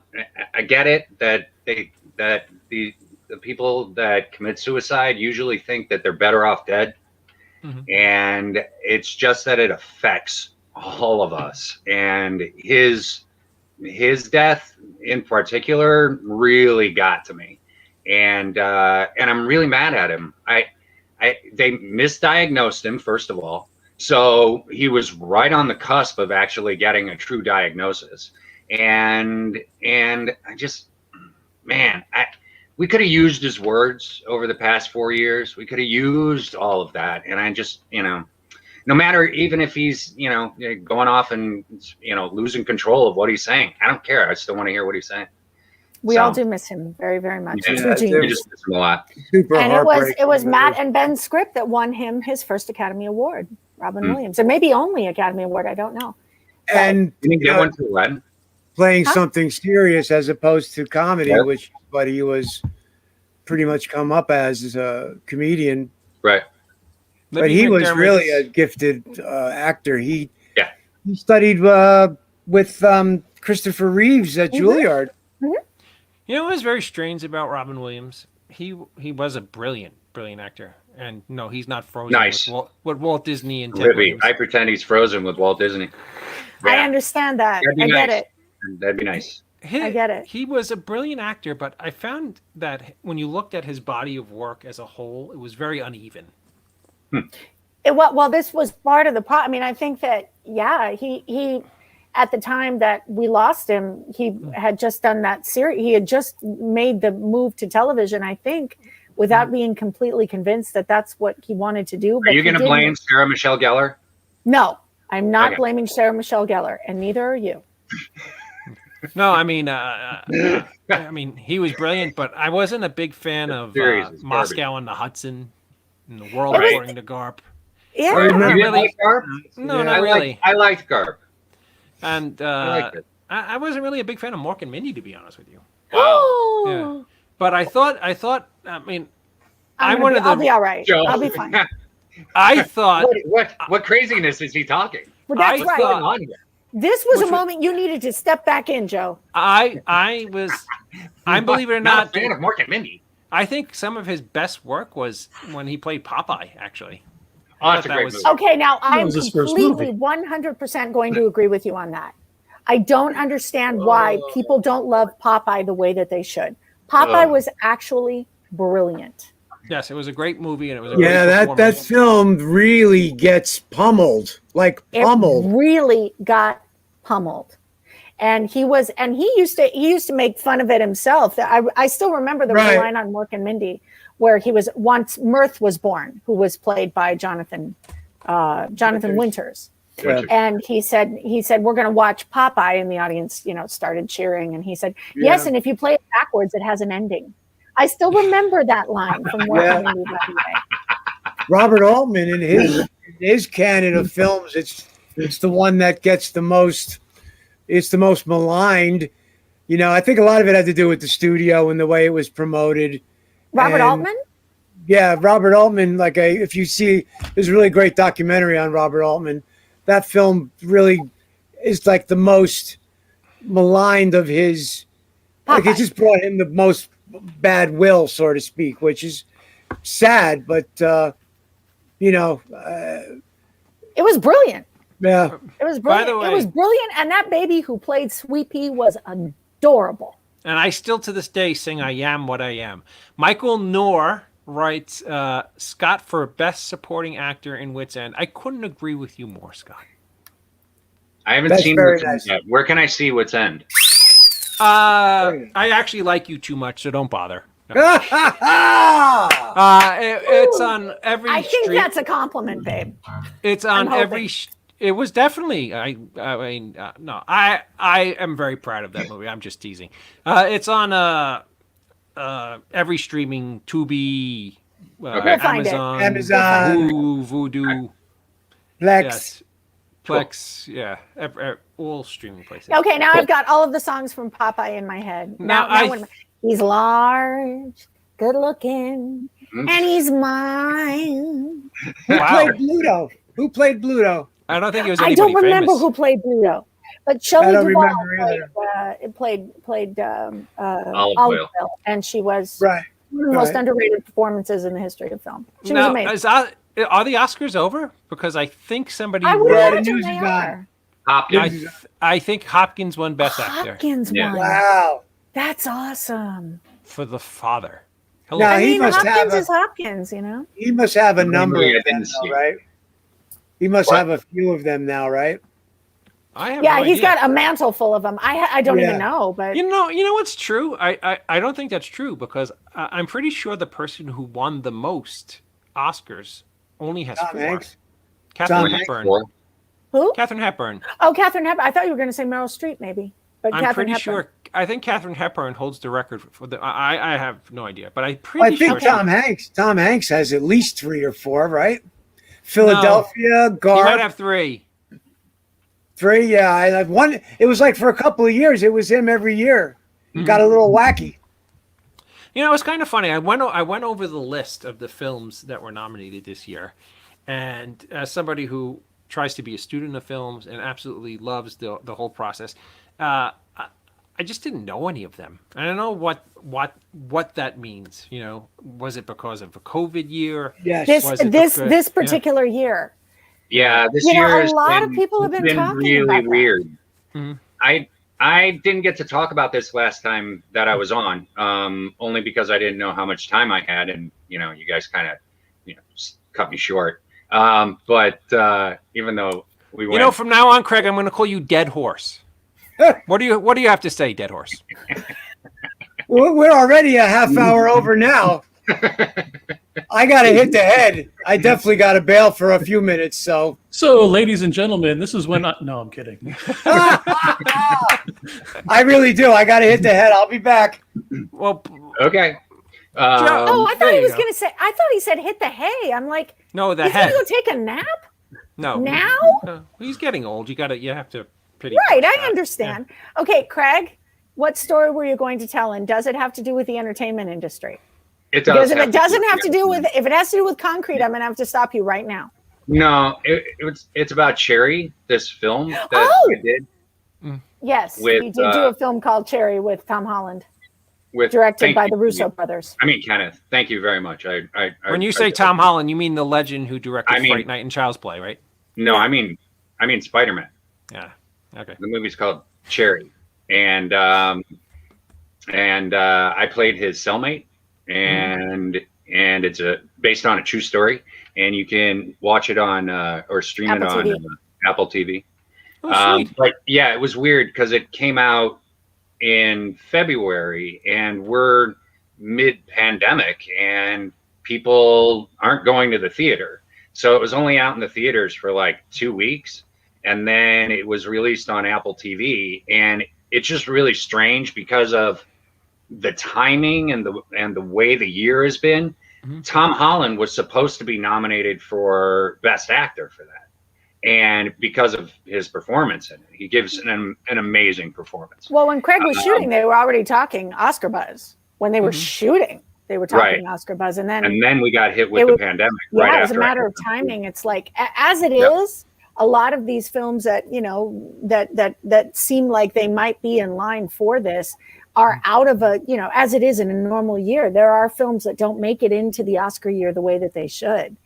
I get it that the people that commit suicide usually think that they're better off dead. And it's just that it affects all of us, and his death in particular really got to me, and I'm really mad at him. They misdiagnosed him, first of all, so he was right on the cusp of actually getting a true diagnosis, and I just, man, we could have used his words over the past 4 years. We could have used all of that, and I just, you know, no matter, even if he's, you know, going off and, you know, losing control of what he's saying, I don't care. I still want to hear what he's saying. We all do miss him very, very much. Yeah, we just miss him a lot. And it was Matt and Ben's script that won him his first Academy Award, Robin Williams, and maybe only Academy Award. I don't know. And you didn't get one too, Len? Playing something serious as opposed to comedy, which what he was pretty much come up as a comedian. Right. but Libby he was McDermott's- really a gifted actor. He Yeah. studied with Christopher Reeves at Juilliard. You know what was very strange about Robin Williams? He was a brilliant actor. And no, he's not frozen Nice. with Walt Disney and Ted Libby, Williams. I pretend he's frozen with Walt Disney. I Yeah, understand that. that'd be I get nice. it. That'd be nice. I get it. He was a brilliant actor, but I found that when you looked at his body of work as a whole, it was very uneven. Well, this was part of the problem. I mean, I think that, he at the time that we lost him, he had just done that series. He had just made the move to television, I think, without being completely convinced that that's what he wanted to do. Are you going to blame Sarah Michelle Gellar? No, I'm not Okay. blaming Sarah Michelle Gellar, and neither are you. No, I mean, he was brilliant, but I wasn't a big fan of series is Moscow on the Hudson and the World It was- According to Garp. Yeah. I remember- You didn't like Garp? No, Yeah. not really. I liked Garp. And I liked it. I wasn't really a big fan of Mork and Mindy, to be honest with you. Oh. But I thought, I mean, I'll be all right. Joe. I'll be fine. I thought, What craziness is he talking? Well, that's I right. thought- On here? This was a Which was- moment you needed to step back in, Joe. I believe it or Not not, a fan of Mork and Mindy. I think some of his best work was when he played Popeye, actually. Oh, that's a that great was- movie. Okay, now I'm was his first completely movie. 100% going to agree with you on that. I don't understand why people don't love Popeye the way that they should. Popeye was actually brilliant. Yes, it was a great movie, and it was a Yeah, great that performance. film really gets pummeled, like It pummeled. really got pummeled. And he used to make fun of it himself. I still remember the Right. line on Mork and Mindy where he was once Mirth was born, who was played by Jonathan Winters. Yeah. And he said, we're going to watch Popeye, and the audience, started cheering. And he said, yes, Yeah. and if you play it backwards, it has an ending. I still remember that line from Mork Yeah. and Mindy back in the day. Robert Altman in his canon of films, it's the one that gets the most. It's the most maligned. I think a lot of it had to do with the studio and the way it was promoted. Robert And- Altman? Yeah, Robert Altman. If you see, there's a really great documentary on Robert Altman. That film really is like the most maligned of his. Like it Popeye. just brought him the most bad will, so to speak, which is sad. But It was brilliant. yeah, It was By brilliant. the way- It was brilliant. And that baby who played Sweet Pea was adorable. And I still to this day sing I Am What I Am. Michael Knorr writes Scott for Best Supporting Actor in Wits End. I couldn't agree with you more, Scott. I haven't That's seen very Wits End nice. yet. Where can I see Wits End? I actually like you too much, so don't bother. No. It's on every I think street. that's a compliment, babe. It's on I'm hoping. every. It was definitely. I mean, no. I am very proud of that movie. I'm just teasing. It's on every streaming Tubi, Okay. We'll find it. Amazon, Amazon. Hulu, Vudu, Plex. yes, Plex, yeah, all streaming places. Okay, now I've got all of the songs from Popeye in my head. He's large, good looking, Mm. and he's mine. Who Wow. played Bluto? Who played Bluto? I don't think it was I anybody don't remember famous. who played Bluto, but I Shelley don't Duvall remember either. played Olive Olive Oil. Oil, and she was Right. one of the most Right. underrated performances in the history of film. She was Now, amazing. are the Oscars over? Because I think somebody. I would Yeah, the imagine news they is on. are. Hopkins. I think Hopkins won Best Actor Hopkins Yeah. won. Wow. That's awesome. for The Father. Hello. Now, I he mean, must Hopkins have a- is Hopkins, you know. He must have a number Movie I of them, didn't though, see. right? He must What? have a few of them now, right? I have Yeah, no he's idea. got a mantle full of them. I don't Yeah. even know, but You know what's true? I don't think that's true because I'm pretty sure the person who won the most Oscars only has Tom 4. Hanks. Catherine Tom Hanks. Hepburn. who? Catherine Hepburn. Oh, Catherine Hepburn. I thought you were going to say Meryl Streep, maybe. But I'm Catherine pretty Hepburn. sure. I think Catherine Hepburn holds the record for the. I have no idea, but I'm I pretty think sure. Tom Hanks has at least 3 or 4, right? Philadelphia, He Garth, might have 3. 3. Yeah, I have one. It was like for a couple of years, it was him every year. He got a little wacky. You know, it's kind of funny. I went over the list of the films that were nominated this year, And as somebody who tries to be a student of films and absolutely loves the whole process, I just didn't know any of them. I don't know what that means. You know, was it because of a COVID year? Yes. This particular year. Yeah, this You know, year a has lot of people have been talking really about that. weird. Mm-hmm. I didn't get to talk about this last time that I was on, only because I didn't know how much time I had, and you know, you guys kind of, you know, cut me short. But even though we went, you know, from now on, Craig, I'm going to call you Dead Horse. What do you have to say, Dead Horse? We're already a half hour over now. I got to hit the head. I definitely got to bail for a few minutes. So, ladies and gentlemen, this is when no, I'm kidding. I really do. I got to hit the head. I'll be back. Well, okay. I thought he was going to say. I thought he said hit the hay. I'm like, no, the he's head. going to go take a nap. No, now. He's getting old. You have to pity. Right, I understand. Yeah. Okay, Craig, what story were you going to tell, and does it have to do with the entertainment industry? It does. Because if it doesn't have to do with, if it has to do with concrete, I'm going to have to stop you right now. No, it's about Cherry, this film that I did. Yes, you did do a film called Cherry with Tom Holland, directed by the Russo brothers. I mean, Kenneth, thank you very much. When you say Tom Holland, you mean the legend who directed Fright Night and Child's Play, right? No, I mean Spider-Man. Yeah. Okay. The movie's called Cherry, and I played his cellmate, and it's based on a true story, and you can watch it on or stream Apple it on TV. Apple TV. Oh, but yeah, it was weird because it came out in February, and we're mid-pandemic, and people aren't going to the theater, so it was only out in the theaters for like 2 weeks. And then it was released on Apple TV, and it's just really strange because of the timing and the way the year has been. Mm-hmm. Tom Holland was supposed to be nominated for Best Actor for that, and because of his performance in it, he gives an amazing performance. Well, when Craig was shooting, they were already talking Oscar buzz. When they were shooting, they were talking Oscar buzz, and then we got hit with the pandemic. Yeah, it was a matter of timing. It's like as it is. A lot of these films that, you know, that seem like they might be in line for this are out of a, you know, as it is in a normal year. There are films that don't make it into the Oscar year the way that they should.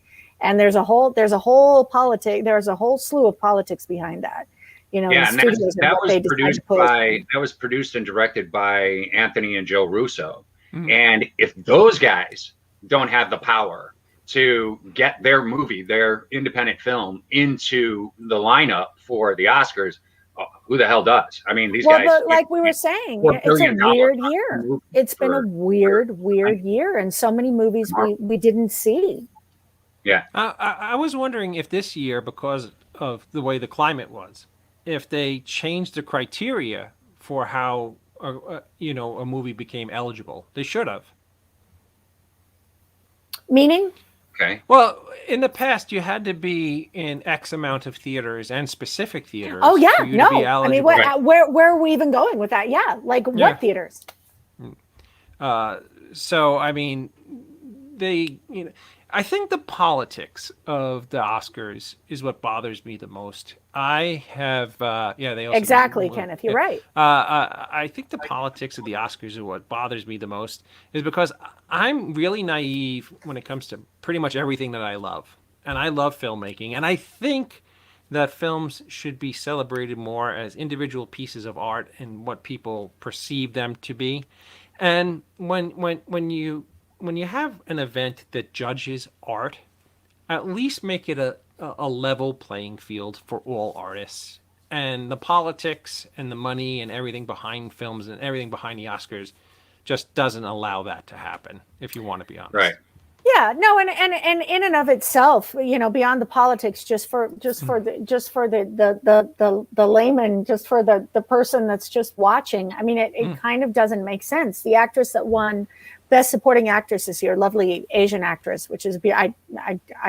And there's a whole slew of politics behind that. You know, yeah, and that was produced and directed by Anthony and Joe Russo. Mm. And if those guys don't have the power to get their movie, their independent film, into the lineup for the Oscars, who the hell does? I mean, these guys. But like we were saying, it's a weird year. It's been a weird year, and so many movies we didn't see. Yeah. I was wondering if this year, because of the way the climate was, if they changed the criteria for how a movie became eligible. They should have. Meaning? Okay. Well, in the past, you had to be in X amount of theaters and specific theaters. Oh yeah, for you to be eligible. I mean, where are we even going with that? Yeah, like what theaters? So I mean, I think the politics of the Oscars is what bothers me the most. I have, they also exactly, Kenneth. You're right. I think the politics of the Oscars is what bothers me the most, is because I'm really naive when it comes to pretty much everything that I love, and I love filmmaking, and I think that films should be celebrated more as individual pieces of art and what people perceive them to be, and when you have an event that judges art, at least make it a level playing field for all artists. And the politics and the money and everything behind films and everything behind the Oscars just doesn't allow that to happen, if you want to be honest. Right. Yeah, no, and in and of itself, you know, beyond the politics, just for the layman, just for the person that's just watching. I mean, it kind of doesn't make sense. The actress that won Best Supporting Actress this year, lovely Asian actress, which is I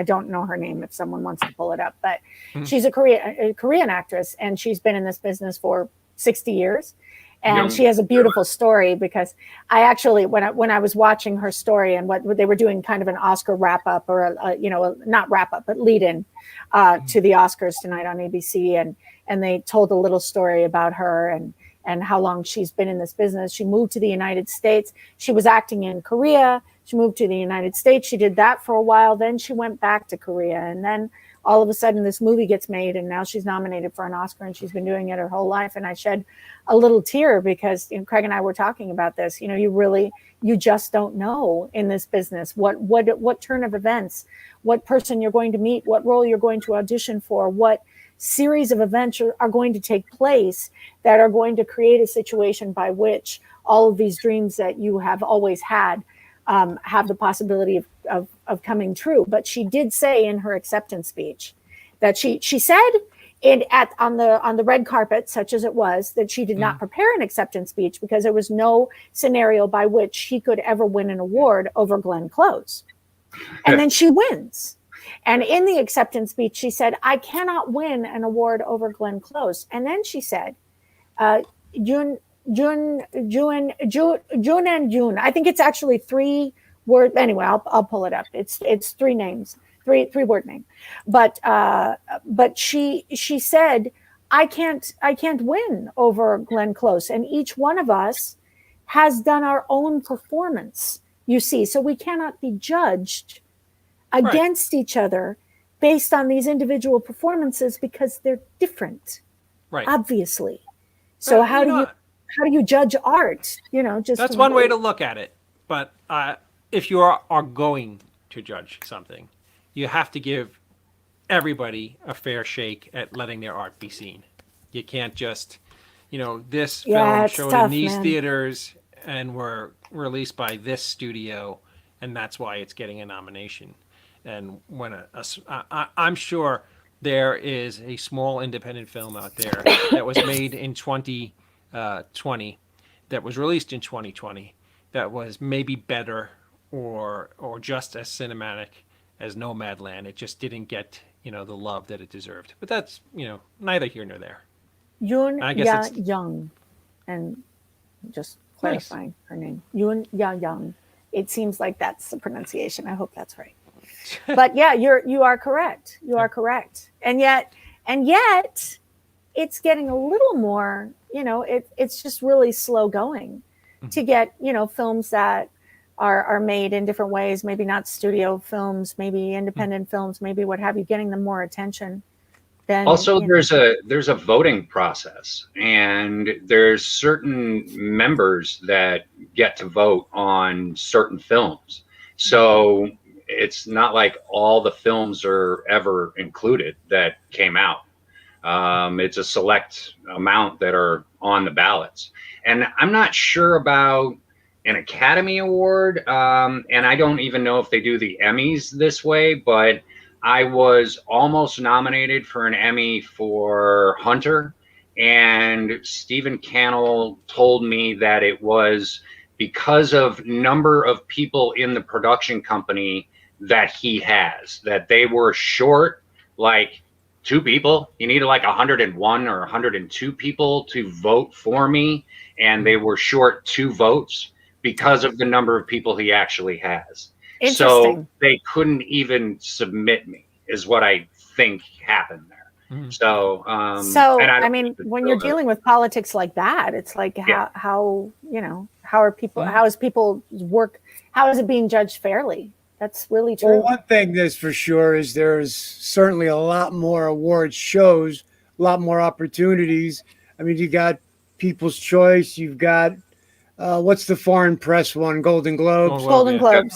don't know her name if someone wants to pull it up, but she's a Korean actress, and she's been in this business for 60 years. And she has a beautiful story, because I actually, when I was watching her story and what they were doing, kind of an Oscar wrap up, or not wrap up, but lead in to the Oscars tonight on ABC, and they told a little story about her and how long she's been in this business. She moved to the United States. She was acting in Korea. She moved to the United States. She did that for a while. Then she went back to Korea, and then all of a sudden this movie gets made, and now she's nominated for an Oscar, and she's been doing it her whole life. And I shed a little tear, because Craig and I were talking about this. You just don't know in this business what turn of events, what person you're going to meet, what role you're going to audition for, what series of events are going to take place that are going to create a situation by which all of these dreams that you have always had have the possibility of coming true. But she did say in her acceptance speech that she said on the red carpet, such as it was, that she did not prepare an acceptance speech because there was no scenario by which she could ever win an award over Glenn Close. And then she wins. And in the acceptance speech, she said, "I cannot win an award over Glenn Close." And then she said, June and June. I think it's actually 3 words. Anyway, I'll pull it up. It's 3 names, 3-word name. But she said, I can't win over Glenn Close. And each one of us has done our own performance, you see. So we cannot be judged against each other based on these individual performances, because they're different, obviously. So how do you judge art? That's one way to look at it. But if you are going to judge something, you have to give everybody a fair shake at letting their art be seen. You can't just, this film showed in these theaters and were released by this studio, and that's why it's getting a nomination. And when I'm sure there is a small independent film out there that was made in 2020, that was released in 2020, that was maybe better or just as cinematic as Nomadland. It just didn't get the love that it deserved. But that's neither here nor there. Yoon Ya Young, and just clarifying her name, Yoon Ya Young. It seems like that's the pronunciation. I hope that's right. But yeah, you are correct. You are correct. And yet it's getting a little more, it's just really slow going to get, films that are made in different ways, maybe not studio films, maybe independent films, maybe what have you, getting them more attention. Then also there's a voting process, and there's certain members that get to vote on certain films. So it's not like all the films are ever included that came out. It's a select amount that are on the ballots. And I'm not sure about an Academy Award, and I don't even know if they do the Emmys this way, but I was almost nominated for an Emmy for Hunter, and Stephen Cannell told me that it was because of number of people in the production company that he has, that they were short like 2 people. He needed like 101 or 102 people to vote for me, and they were short 2 votes because of the number of people he actually has. So they couldn't even submit me, is what I think happened there. So I mean, when you're dealing with politics like that, it's like how are people, how is people's work, how is it being judged fairly? That's really true. Well, one thing that's for sure is there's certainly a lot more award shows, a lot more opportunities. I mean, you got People's Choice, you've got what's the foreign press one? Golden Globes. Golden Globes.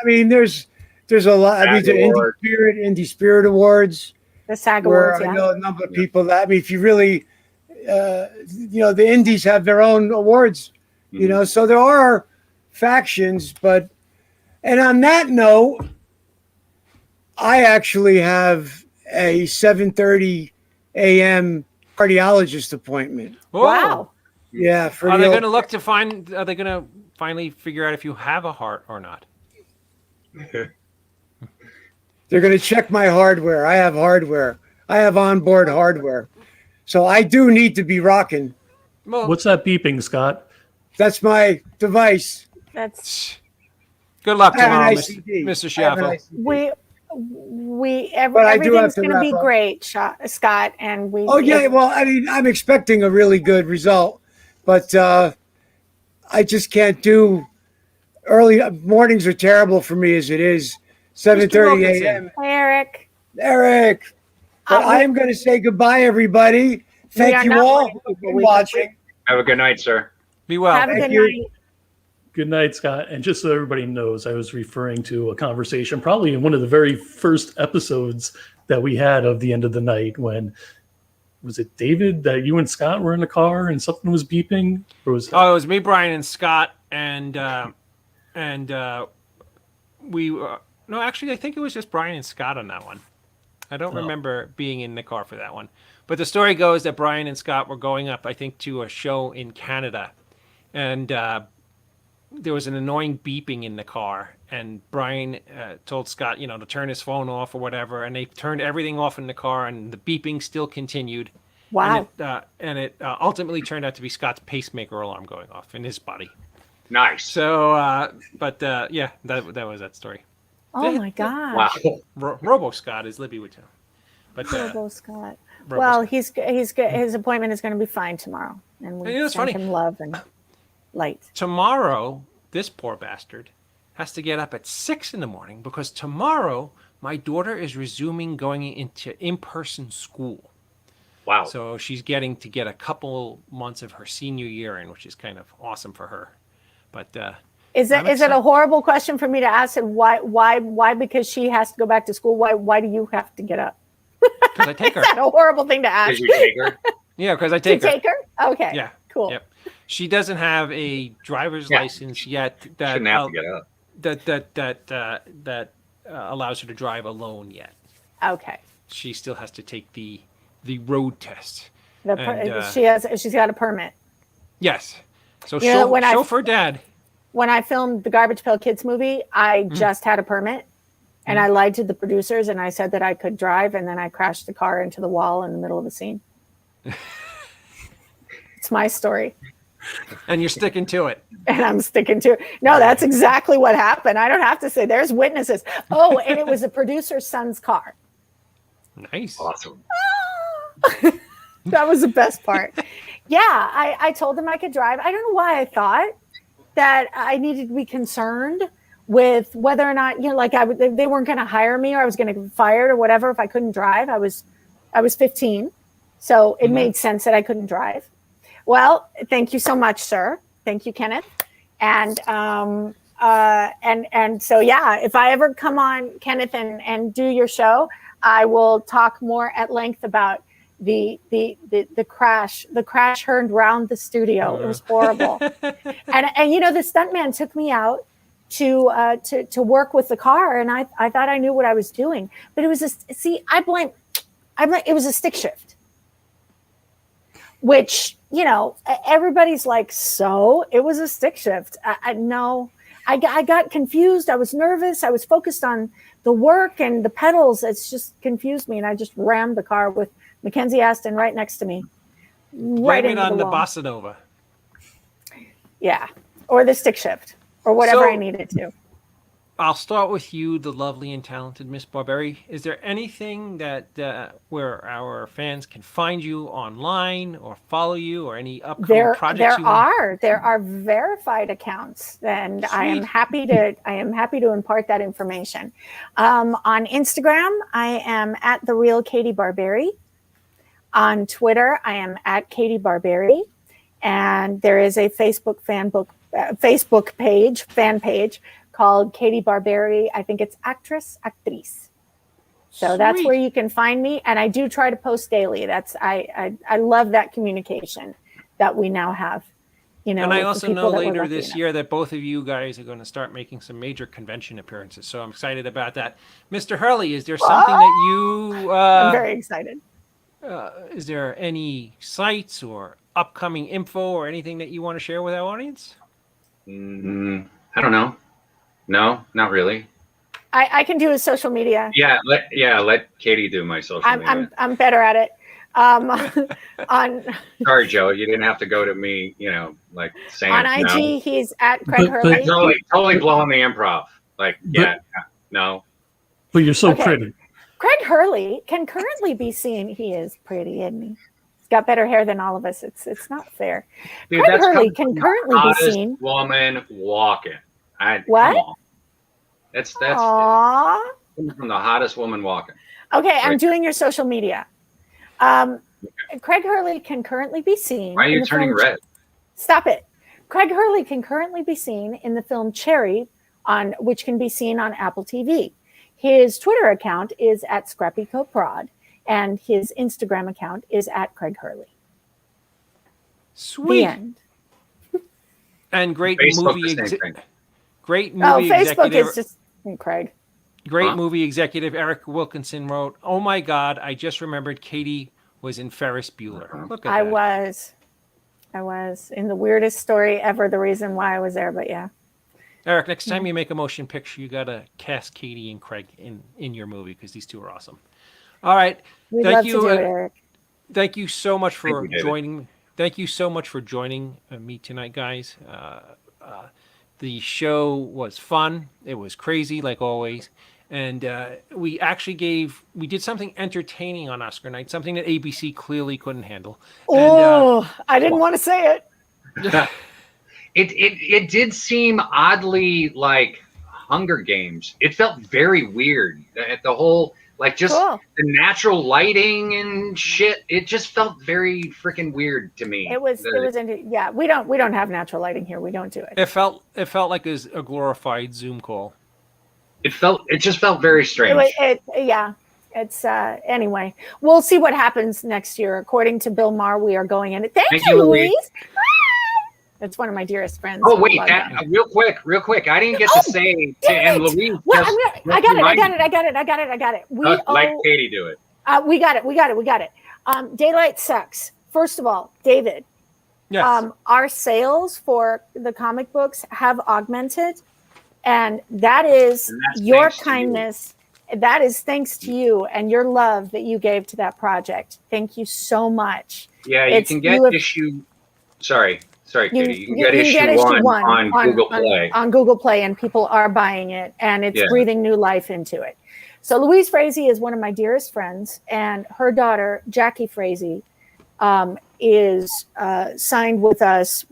I mean, there's a lot. I mean, the Indie Spirit Awards. The SAG Awards. I know a number of people that. I mean, if you really, the indies have their own awards. So there are factions, but. And on that note, I actually have a 7:30 a.m. cardiologist appointment. Wow. Yeah. Are they going to look to find? Are they going to finally figure out if you have a heart or not? They're going to check my hardware. I have hardware. I have onboard hardware. So I do need to be rocking. Well, What's that beeping, Scott? That's my device. That's good luck I have an tomorrow, ICD. Mr. I have an Schiaffo. ICD. But I do have everything's to going to be wrap up. great, Scott. And we. Oh yeah, well, I mean, I'm expecting a really good result, but I just can't do early mornings are terrible for me as it is. 7:30 a.m. Eric. But I am going to say goodbye, everybody. Thank you all for watching. Have a good night, sir. Be well. Have a good night. Good night, Scott. And just so everybody knows, I was referring to a conversation probably in one of the very first episodes that we had of The End of the Night when, was it David that you and Scott were in the car and something was beeping? Or was Oh, it was me, Brian, and Scott, and we no, actually, I think it was just Brian and Scott on that one. I don't remember being in the car for that one. But the story goes that Brian and Scott were going up, I think, to a show in Canada, and there was an annoying beeping in the car, and Brian told Scott, to turn his phone off or whatever, and they turned everything off in the car, and the beeping still continued. Wow. And it ultimately turned out to be Scott's pacemaker alarm going off in his body. Nice. So, yeah, that was that story. Oh my God. Wow. Robo Scott, as Libby would tell. But Robo Scott. Robo Well, Scott. his appointment is going to be fine tomorrow, and we it's send funny. him love and light. Tomorrow, this poor bastard has to get up at 6 in the morning because tomorrow my daughter is resuming going into in-person school. Wow. So she's getting to get a couple months of her senior year in, which is kind of awesome for her. But Is it a horrible question for me to ask? And why? Because she has to go back to school. Why do you have to get up? because I take her. Is that a horrible thing to ask? Did you take her? Yeah, because I take her. Take her? Okay. Yeah. Cool. Yep. She doesn't have a driver's license yet that Shouldn't have to get up. that allows her to drive alone yet. Okay. She still has to take the road test. She's got a permit. Yes. So You know, when I- chauffeur dad. When I filmed the Garbage Pail Kids movie, I just had a permit, and I lied to the producers, and I said that I could drive, and then I crashed the car into the wall in the middle of the scene. It's my story, And you're sticking to it. and I'm sticking to it. No, that's exactly what happened. I don't have to say. There's witnesses. Oh, and it was the producer's son's car. Nice. Awesome. That was the best part. Yeah, I told them I could drive. I don't know why I thought that I needed to be concerned with whether or not, they weren't going to hire me or I was going to get fired or whatever if I couldn't drive. I was 15, so it made sense that I couldn't drive. Well, thank you so much, sir. Thank you, Kenneth. And so yeah, if I ever come on, Kenneth, and do your show, I will talk more at length about the crash. The crash heard round the studio. It was horrible. and the stuntman took me out to work with the car, and I thought I knew what I was doing, but it was it was a stick shift, which everybody's like, so it was a stick shift. I got confused. I was nervous. I was focused on the work and the pedals. It's just confused me, and I just rammed the car with Mackenzie Aston right next to me. Right Blame it on the wall. bossa nova. Yeah, or the stick shift, or whatever So- I needed to. I'll start with you, the lovely and talented Miss Barberi. Is there anything that where our fans can find you online or follow you, or any upcoming projects? There are verified accounts, and I am happy to impart that information. On Instagram, I am at The Real Katie Barberi. On Twitter, I am at Katie Barberi, and there is a Facebook fan page called Katie Barberi. I think it's actrice. So that's where you can find me, and I do try to post daily. I love that communication that we now have. And I also know later this year that both of you guys are going to start making some major convention appearances. So I'm excited about that. Mr. Hurley, is there something that you... I'm very excited. Is there any sites or upcoming info or anything that you want to share with our audience? I don't know. No, not really. I can do a social media. Yeah, let Katie do my social media. I'm better at it. on Sorry, Joe. You didn't have to go to me. Like saying on IG, no. he's at Craig But- Hurley. Totally blowing the improv. Like, no. But you're so Okay. pretty. Craig Hurley can currently be seen. He is pretty, isn't he? He's got better hair than all of us. It's not fair. Dude, Craig that's Hurley coming can from the currently be hottest seen. woman walking. What? Come on. That's Aww. coming from the hottest woman walking. Okay, I'm Right. doing your social media. Craig Hurley can currently be seen. Why are in you the turning film- red? Stop it. Craig Hurley can currently be seen in the film Cherry, which can be seen on Apple TV. His Twitter account is at ScrappyCoProd, and his Instagram account is at Craig Hurley. The Sweet. end. And great Facebook, movie. the same thing. Great Oh, movie Facebook executive. is just Craig. Great Huh? movie executive Eric Wilkinson wrote, "Oh my God, I just remembered Katie was in Ferris Bueller." Look at I that. was in the weirdest story ever. The reason why I was there, but yeah. Eric, next time you make a motion picture, you gotta cast Katie and Craig in your movie because these two are awesome. All right, We'd Thank love you, to do it, Eric. thank you so much for Thank you, David. joining. Thank you so much for joining me tonight, guys. The show was fun. It was crazy, like always. And we actually did something entertaining on Oscar night, something that ABC clearly couldn't handle. Oh, I didn't want to say it. It did seem oddly like Hunger Games. It felt very weird. The whole just Cool. the natural lighting and shit. It just felt very freaking weird to me. It was. Yeah, we don't have natural lighting here. We don't do it. It felt like a glorified Zoom call. It just felt very strange. Yeah. It's anyway. We'll see what happens next year. According to Bill Maher, we are going in. Thank Thank you, you, Louise. Louise. That's one of my dearest friends. Oh wait, Love them. real quick. I didn't get to say Damn and it. Louise. Well, just I got remind me. it. We Like owe, Katie do it. we got it. Daylight sucks. First of all, David, Yes. our sales for the comic books have augmented, and that is And that's your thanks to you. kindness. That is thanks to you and your love that you gave to that project. Thank you so much. Yeah, you It's- can get you have- issue. Sorry, Katie. You can get you issue one on Google Play. on Google Play, and people are buying it, and it's Yeah. breathing new life into it. So Louise Frazee is one of my dearest friends, and her daughter Jackie Frazee is signed with us.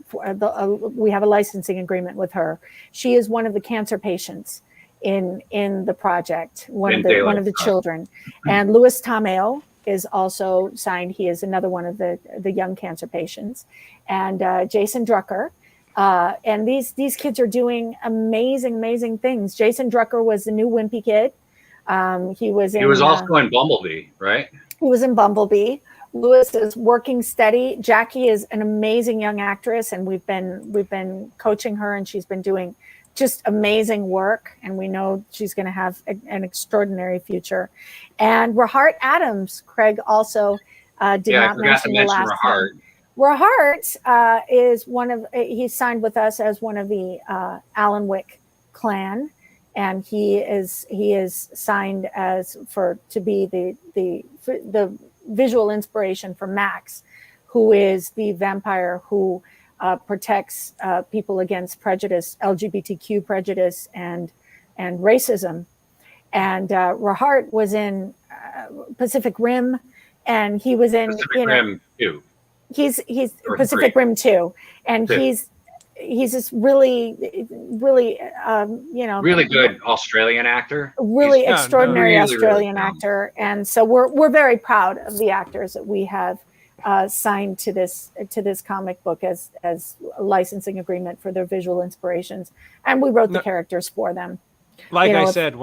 We have a licensing agreement with her. She is one of the cancer patients in the project, one In of the Daylight. children, and Louis Tomeo is also signed. He is another one of the young cancer patients, and Jason Drucker. And these kids are doing amazing things. Jason Drucker was the new Wimpy Kid. He was also in Bumblebee, right? he was in Bumblebee. Louis is working steady. Jackie is an amazing young actress, and we've been coaching her, and she's been doing just amazing work. And we know she's going to have an extraordinary future. And Rahart Adams, Craig also did Yeah, I not forgot to mention the mention last Rahart. one. Rahart is he's signed with us as one of the Alan Wick clan, and he is signed to be the visual inspiration for Max, who is the vampire who protects people against prejudice, LGBTQ prejudice, and racism. And Rahart was in Pacific Rim, and he was in Pacific Rim 2. He's Or Pacific 3. Rim 2, and Two. he's this really Really good Australian actor. really He's- extraordinary really, really Australian talented. actor. And so we're very proud of the actors that we have signed to this comic book as a licensing agreement for their visual inspirations, and we wrote the No. characters for them. Like you I know, said,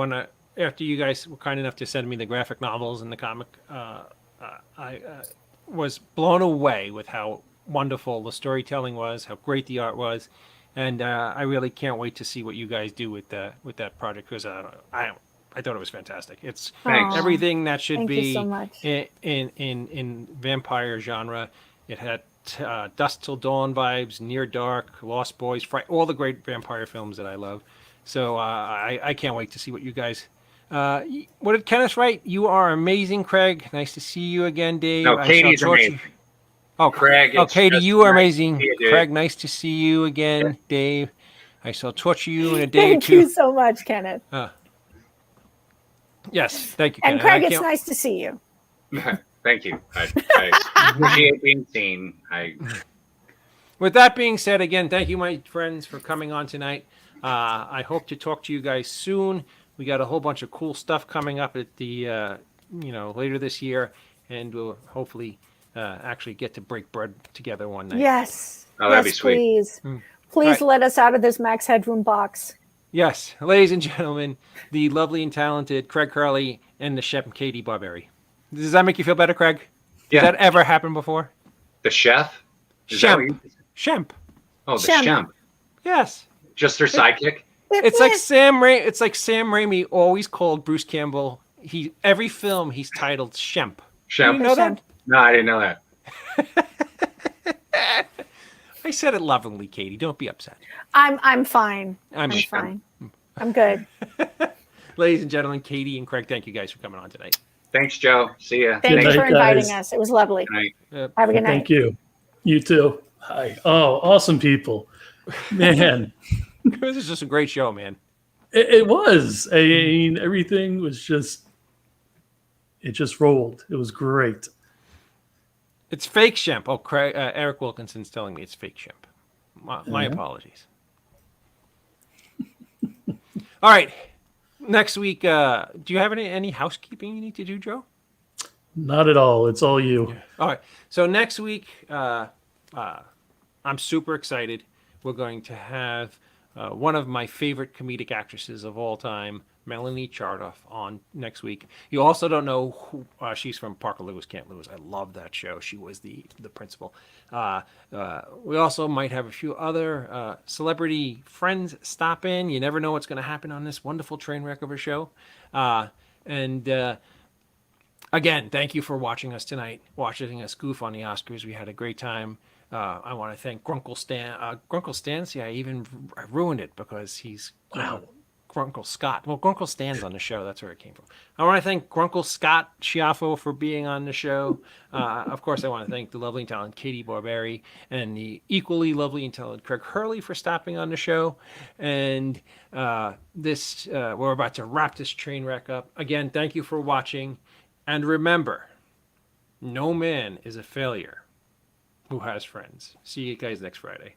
after you guys were kind enough to send me the graphic novels and the comic, I was blown away with how wonderful the storytelling was, how great the art was, and I really can't wait to see what you guys do with that project, because I thought it was fantastic. It's Thanks. Aw, everything that should thank be you so much. in vampire genre. It had Dusk Till Dawn vibes, Near Dark, Lost Boys, all the great vampire films that I love. So I can't wait to see what you guys What did Kenneth write? You are amazing, Craig. Nice to see you again, Dave. No, I Katie's shall torture amazing. you. Oh, Craig, Oh, it's Katie, just you are nice to amazing. see you, dude. Craig, nice to see you again, Dave. I shall torture you in a day or Thank two. you so much, Kenneth. Yes, thank you, And Kenneth. Craig, it's nice to see you. Thank you. I appreciate being seen. With that being said, again, thank you, my friends, for coming on tonight. I hope to talk to you guys soon. We got a whole bunch of cool stuff coming up at the, later this year, and we'll hopefully actually get to break bread together one night. Yes. Oh, that'd yes, be sweet. please. Please let us out of this Max Headroom box. Yes, ladies and gentlemen, the lovely and talented Craig Curley and the chef Katie Barberry. Does that make you feel better, Craig? Did that ever happen before? The chef? Shemp. Oh, the Shemp. Yes. Just her sidekick? It's like Sam Raimi always called Bruce Campbell. Every film he's titled Shemp. Shemp. You know that? No, I didn't know that. I said it lovingly, Katie. Don't be upset. I'm fine. I'm fine. I'm good. Ladies and gentlemen, Katie and Craig, thank you guys for coming on tonight. Thanks, Joe. See ya. Thank you night, for inviting guys. us. It was lovely. Good night. Have a good night. Thank you. You too. Hi. Oh, awesome people. Man, This is just a great show, man. it was. I mean, everything was it just rolled. It was great. It's fake Shemp. Oh, Craig, Eric Wilkinson's telling me it's fake Shemp. My apologies. All right. Next week, do you have any housekeeping you need to do, Joe? Not at all. It's all you. All right. So next week, I'm super excited. We're going to have one of my favorite comedic actresses of all time, Melanie Chardoff, on next week. You also don't know who she's from. Parker Lewis Can't Lose. I love that show. She was the principal. We also might have a few other celebrity friends stop in. You never know what's going to happen on this wonderful train wreck of a show. Again, thank you for watching us tonight, watching us goof on the Oscars. We had a great time. I want to thank Grunkle Stan. Grunkle Stan, see, I ruined it because he's Grunkle Scott. Well, Grunkle Stan's on the show. That's where it came from. I want to thank Grunkle Scott Schiaffo for being on the show. Of course, I want to thank the lovely and talented Katie Barberry and the equally lovely and talented Craig Hurley for stopping on the show. And we're about to wrap this train wreck up. Again, thank you for watching. And remember, no man is a failure who has friends. See you guys next Friday.